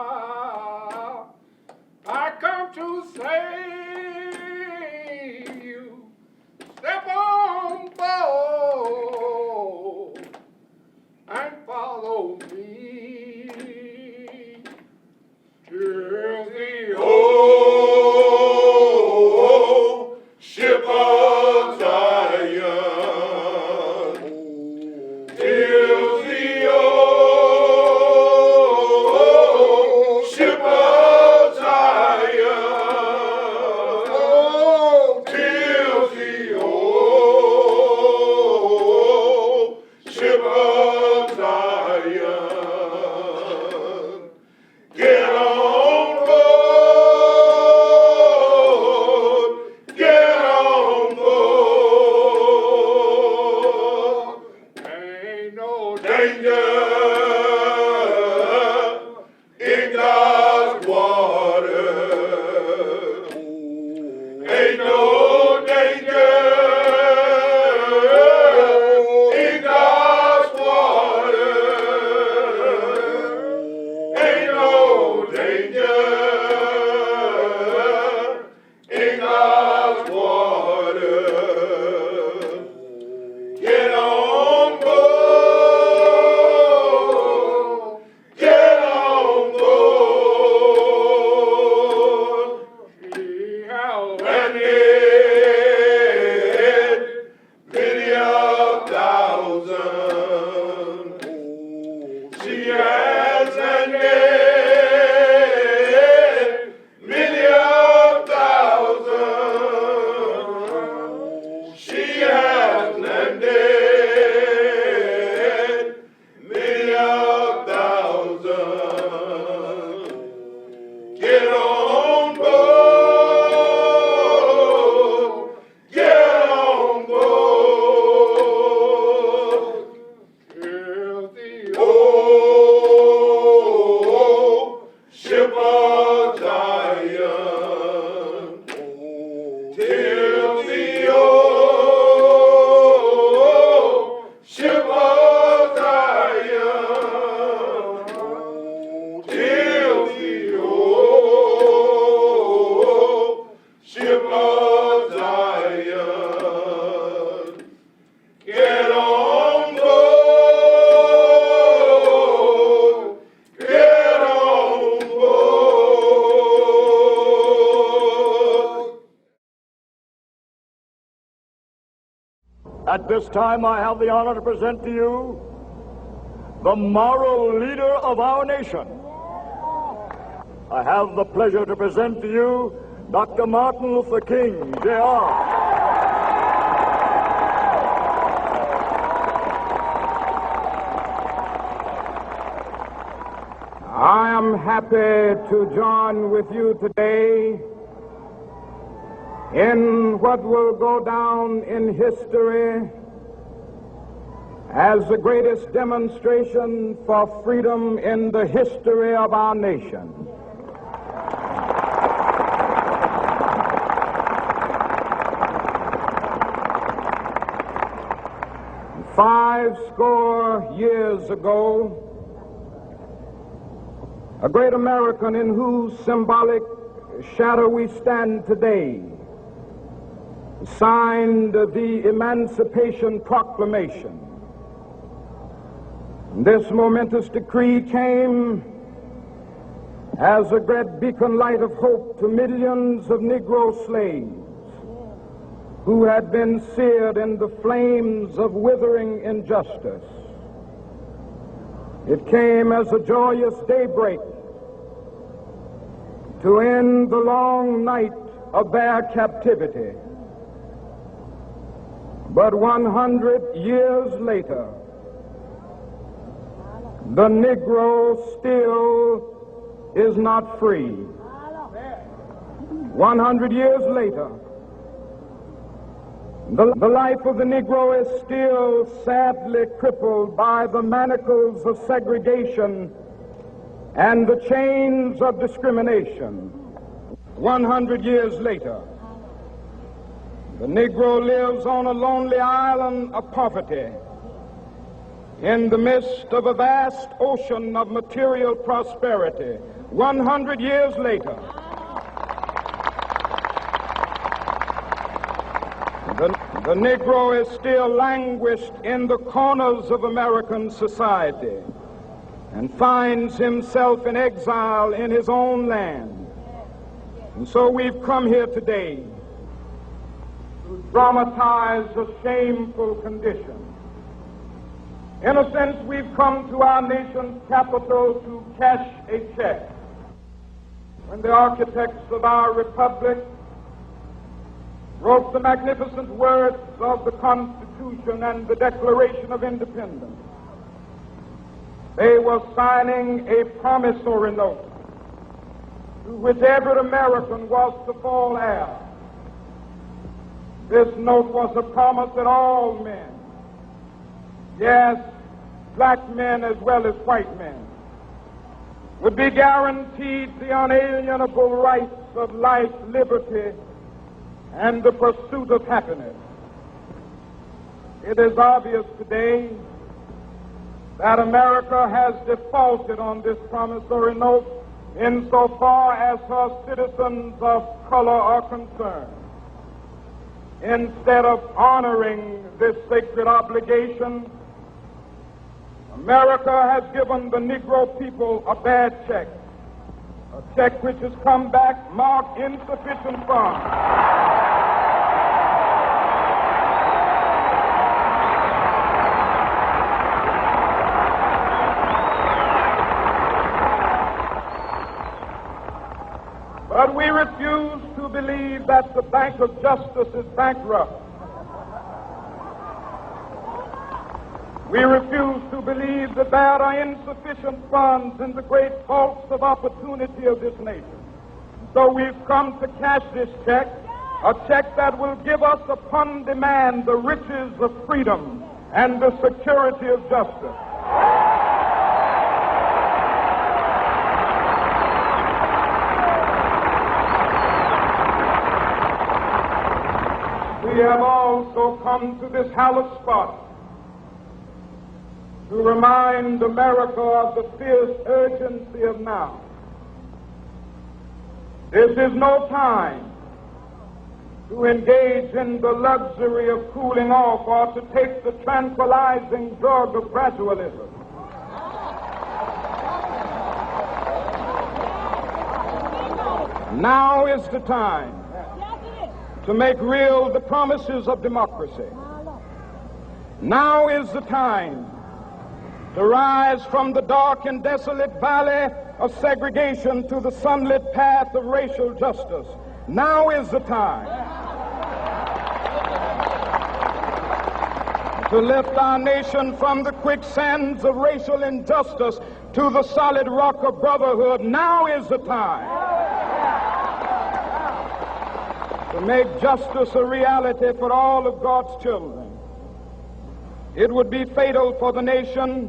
I come to save you. Step on board and follow me. Here's the old ship of Zion. Here's the old ship of Zion. At this time, I have the honor to present to you the moral leader of our nation. I have the pleasure to present to you Dr. Martin Luther King, Jr. I am happy to join with you today in what will go down in history as the greatest demonstration for freedom in the history of our nation. Five score years ago, a great American in whose symbolic shadow we stand today signed the Emancipation Proclamation. This momentous decree came as a great beacon light of hope to millions of Negro slaves who had been seared in the flames of withering injustice. It came as a joyous daybreak to end the long night of their captivity. But 100 years later, the Negro still is not free. 100 years later, the life of the Negro is still sadly crippled by the manacles of segregation and the chains of discrimination. 100 years later, the Negro lives on a lonely island of poverty in the midst of a vast ocean of material prosperity. 100 years later, the Negro is still languished in the corners of American society and finds himself in exile in his own land. And so we've come here today to dramatize a shameful condition. In a sense, we've come to our nation's capital to cash a check. When the architects of our republic wrote the magnificent words of the Constitution and the Declaration of Independence, they were signing a promissory note to which every American was to fall heir. This note was a promise that all men, yes, black men as well as white men, would be guaranteed the unalienable rights of life, liberty, and the pursuit of happiness. It is obvious today that America has defaulted on this promissory note insofar as her citizens of color are concerned. Instead of honoring this sacred obligation, America has given the Negro people a bad check, a check which has come back marked insufficient funds. But we refuse to believe that the Bank of Justice is bankrupt. We refuse to believe that there are insufficient funds in the great vaults of opportunity of this nation. So we've come to cash this check, a check that will give us upon demand the riches of freedom and the security of justice. We have also come to this hallowed spot to remind America of the fierce urgency of now. This is no time to engage in the luxury of cooling off or to take the tranquilizing drug of gradualism. Now is the time to make real the promises of democracy. Now is the time to rise from the dark and desolate valley of segregation to the sunlit path of racial justice. Now is the time to lift our nation from the quicksands of racial injustice to the solid rock of brotherhood. Now is the time to make justice a reality for all of God's children. It would be fatal for the nation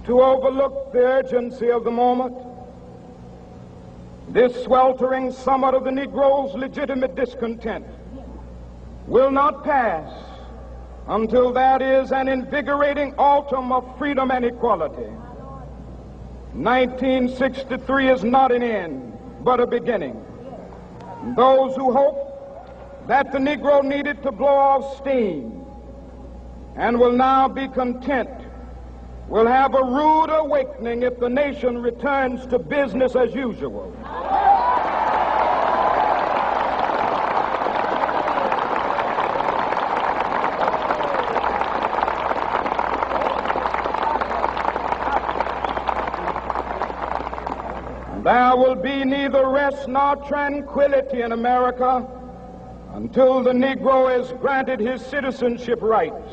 to overlook the urgency of the moment. This sweltering summit of the Negro's legitimate discontent will not pass until that is an invigorating autumn of freedom and equality. 1963 is not an end, but a beginning. Those who hope that the Negro needed to blow off steam and will now be content will have a rude awakening if the nation returns to business as usual. There will be neither rest nor tranquility in America until the Negro is granted his citizenship rights.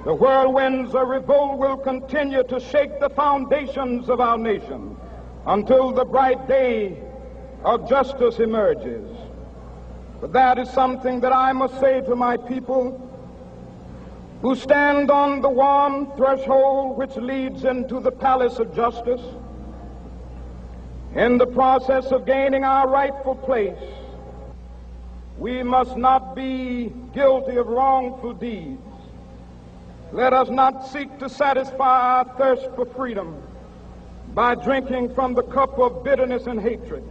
The whirlwinds of revolt will continue to shake the foundations of our nation until the bright day of justice emerges. But that is something that I must say to my people who stand on the warm threshold which leads into the palace of justice. In the process of gaining our rightful place, we must not be guilty of wrongful deeds. Let us not seek to satisfy our thirst for freedom by drinking from the cup of bitterness and hatred.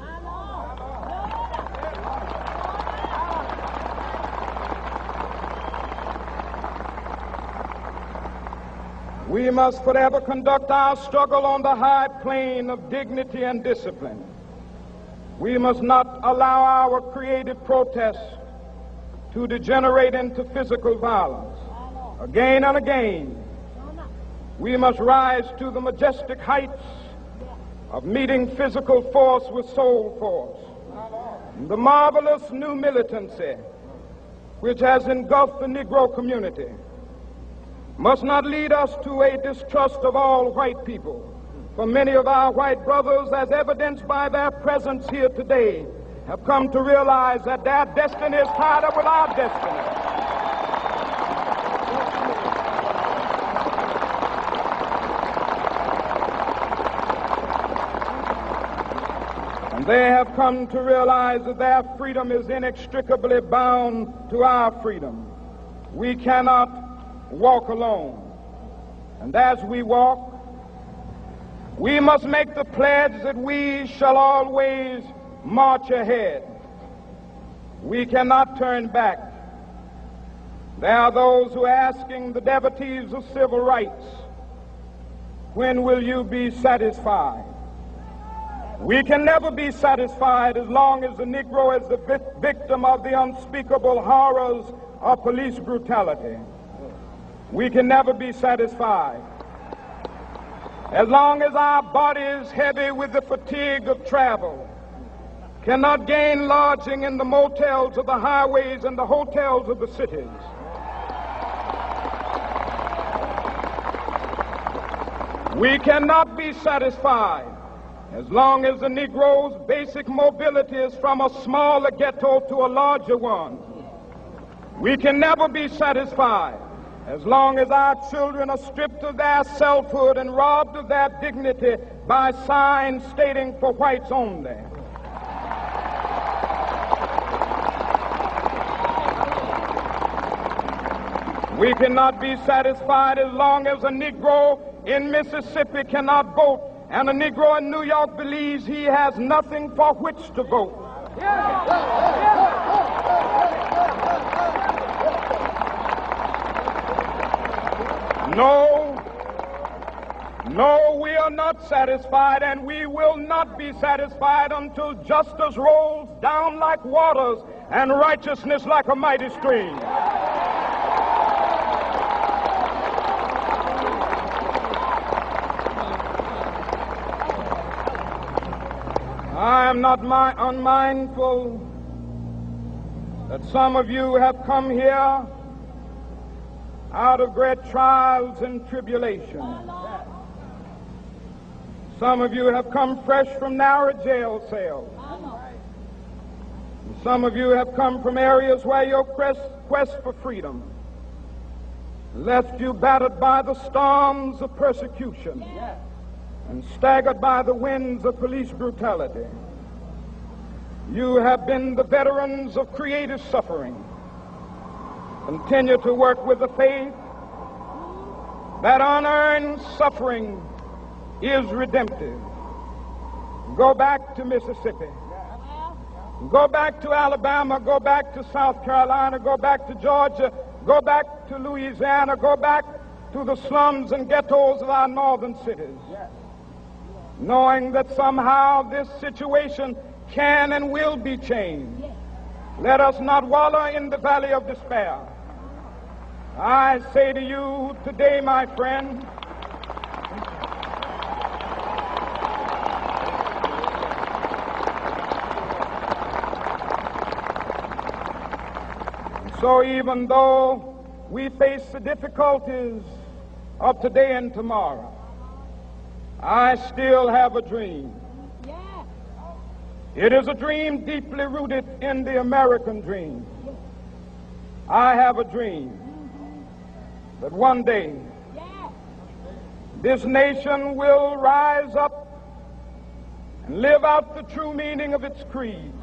We must forever conduct our struggle on the high plane of dignity and discipline. We must not allow our creative protests to degenerate into physical violence. Again and again, we must rise to the majestic heights of meeting physical force with soul force. The marvelous new militancy which has engulfed the Negro community must not lead us to a distrust of all white people. For many of our white brothers, as evidenced by their presence here today, have come to realize that their destiny is tied up with our destiny. And they have come to realize that their freedom is inextricably bound to our freedom. We cannot walk alone. And as we walk, we must make the pledge that we shall always march ahead. We cannot turn back. There are those who are asking the devotees of civil rights, when will you be satisfied? We can never be satisfied as long as the Negro is the victim of the unspeakable horrors of police brutality. We can never be satisfied as long as our bodies, heavy with the fatigue of travel, cannot gain lodging in the motels of the highways and the hotels of the cities. We cannot be satisfied as long as the Negro's basic mobility is from a smaller ghetto to a larger one. We can never be satisfied as long as our children are stripped of their selfhood and robbed of their dignity by signs stating for whites only. We cannot be satisfied as long as a Negro in Mississippi cannot vote and a Negro in New York believes he has nothing for which to vote. No, we are not satisfied, and we will not be satisfied until justice rolls down like waters and righteousness like a mighty stream. I am not unmindful that some of you have come here out of great trials and tribulations. Some of you have come fresh from narrow jail cells. And some of you have come from areas where your quest for freedom left you battered by the storms of persecution and staggered by the winds of police brutality. You have been the veterans of creative suffering. Continue to work with the faith that unearned suffering is redemptive. Go back to Mississippi. Go back to Alabama. Go back to South Carolina. Go back to Georgia. Go back to Louisiana. Go back to the slums and ghettos of our northern cities. Knowing that somehow this situation can and will be changed. Let us not wallow in the valley of despair. I say to you today, my friend, so even though we face the difficulties of today and tomorrow, I still have a dream. It is a dream deeply rooted in the American dream. I have a dream that one day this nation will rise up and live out the true meaning of its creed.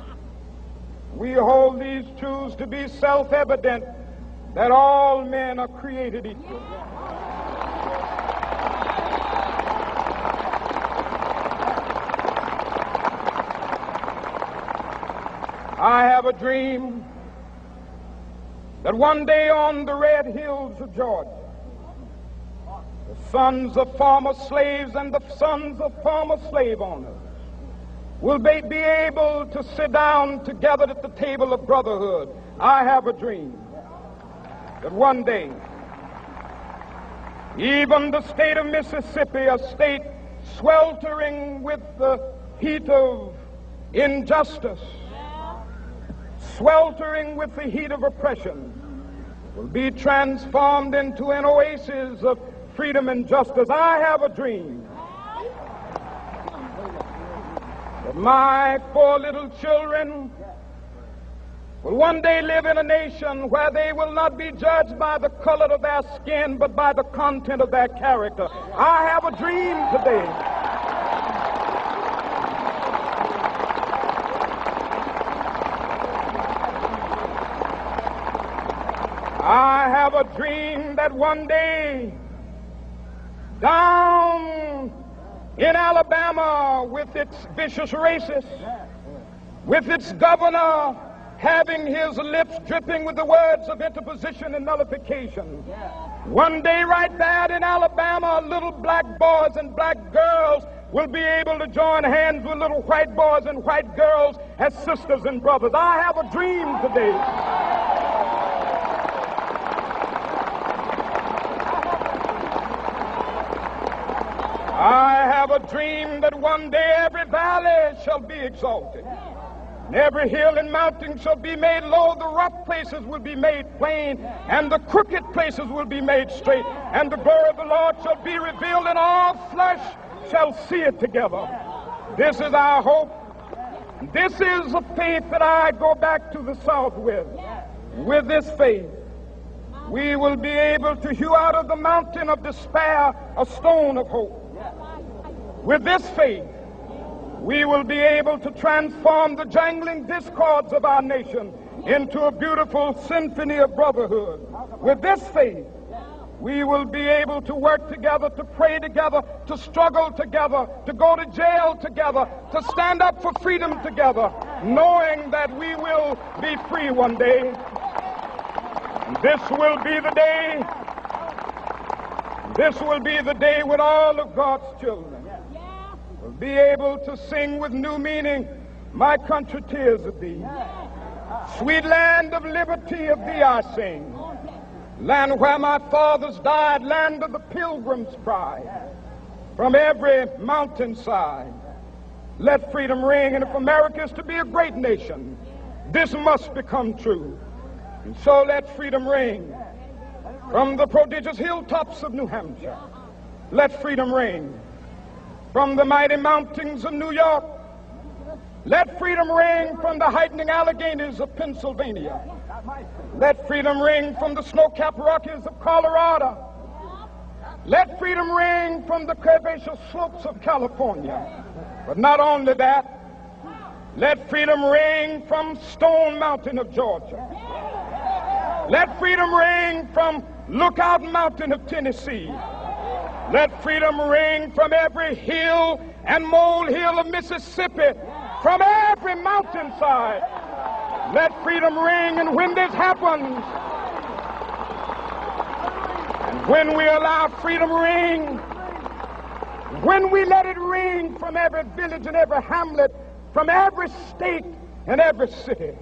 We hold these truths to be self-evident, that all men are created equal. I have a dream that one day on the red hills of Georgia, the sons of former slaves and the sons of former slave owners will be able to sit down together at the table of brotherhood. I have a dream that one day, even the state of Mississippi, a state sweltering with the heat of injustice, sweltering with the heat of oppression, will be transformed into an oasis of freedom and justice. I have a dream that my 4 little children will one day live in a nation where they will not be judged by the color of their skin, but by the content of their character. I have a dream today I have a dream that one day down in Alabama, with its vicious racists, with its governor having his lips dripping with the words of interposition and nullification, one day right there in Alabama, little black boys and black girls will be able to join hands with little white boys and white girls as sisters and brothers. I have a dream today I have a dream that one day every valley shall be exalted, and every hill and mountain shall be made low. The rough places will be made plain, and the crooked places will be made straight, and the glory of the Lord shall be revealed, and all flesh shall see it together. This is our hope. This is a faith that I go back to the South with. With this faith, we will be able to hew out of the mountain of despair a stone of hope. With this faith, we will be able to transform the jangling discords of our nation into a beautiful symphony of brotherhood. With this faith, we will be able to work together, to pray together, to struggle together, to go to jail together, to stand up for freedom together, knowing that we will be free one day. This will be the day. This will be the day when all of God's children will be able to sing with new meaning, my country, tears of thee. Sweet land of liberty, of thee I sing. Land where my fathers died, land of the pilgrim's pride. From every mountainside, Let freedom ring, and if America is to be a great nation, this must become true. And so let freedom ring from the prodigious hilltops of New Hampshire. Let freedom ring from the mighty mountains of New York. Let freedom ring from the heightening Alleghenies of Pennsylvania. Let freedom ring from the snow-capped Rockies of Colorado. Let freedom ring from the curvaceous slopes of California. But not only that, let freedom ring from Stone Mountain of Georgia. Let freedom ring from Lookout Mountain of Tennessee. Let freedom ring from every hill and molehill of Mississippi, from every mountainside. Let freedom ring, and when this happens, and when we allow freedom ring, when we let it ring from every village and every hamlet, from every state and every city,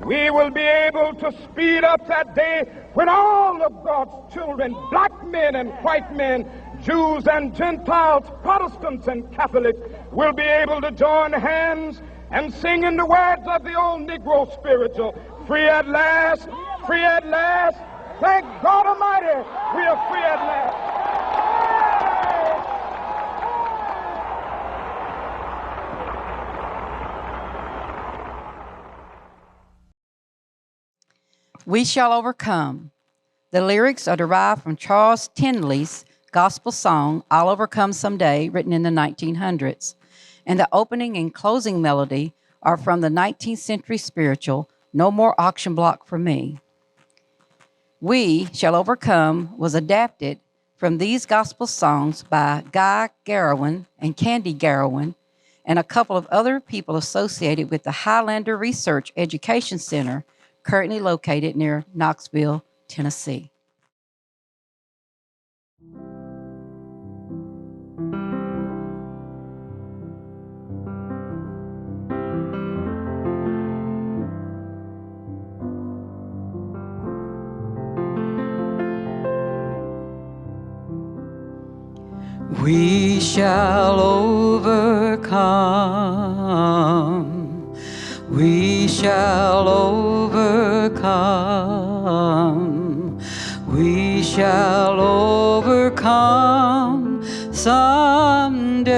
we will be able to speed up that day when all of God's children, black men and white men, Jews and Gentiles, Protestants and Catholics, will be able to join hands and sing in the words of the old Negro spiritual, free at last, free at last. Thank God Almighty, we are free at last. We Shall Overcome. The lyrics are derived from Charles Tindley's gospel song, I'll Overcome Someday, written in the 1900s. And the opening and closing melody are from the 19th century spiritual, No More Auction Block for Me. We Shall Overcome was adapted from these gospel songs by Guy Garowin and Candy Garowin and a couple of other people associated with the Highlander Research Education Center, currently located near Knoxville, Tennessee. We shall overcome. We shall overcome. We shall overcome someday.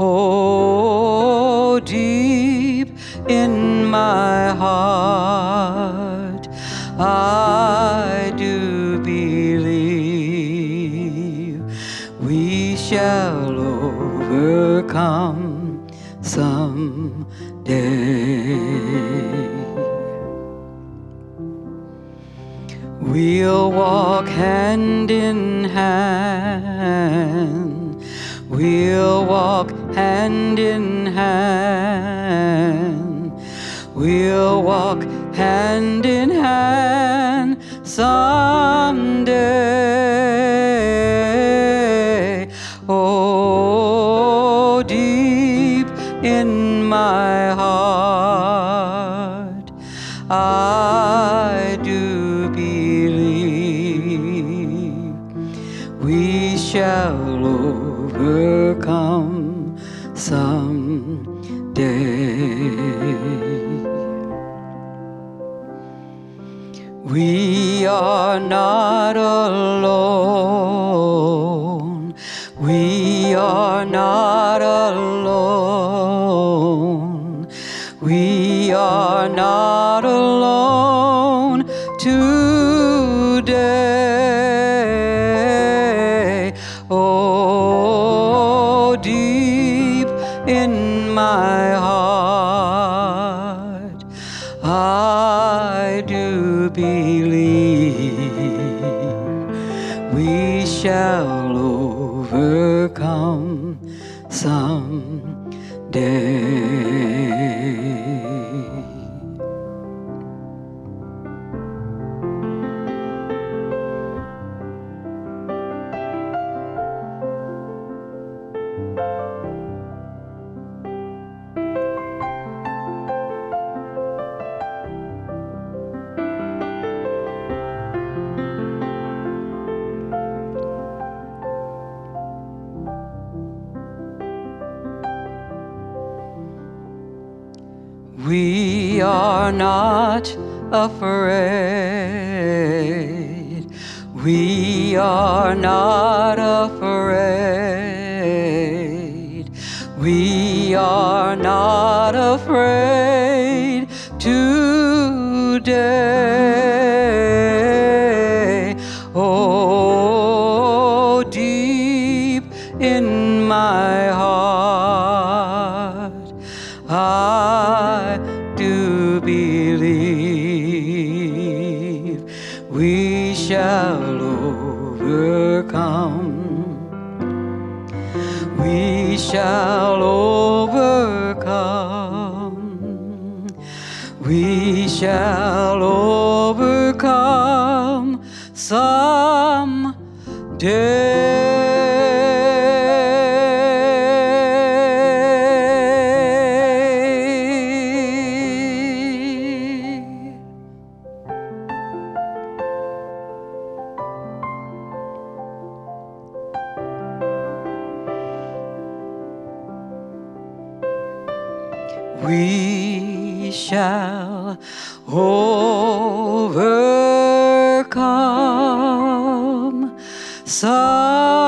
Oh, deep in my heart, I do believe we shall overcome someday. We'll walk hand in hand. We'll walk hand in hand. We'll walk hand in hand someday. Oh, deep in my heart, I do believe we shall overcome someday. We are not alone. We are not alone. We are not alone today. Oh, deep in my heart, I do believe we shall overcome someday. are not afraid. We are not afraid. We are not afraid today. Oh, deep in my heart, I do believe we shall overcome. We shall overcome. We shall overcome someday. We shall overcome someday.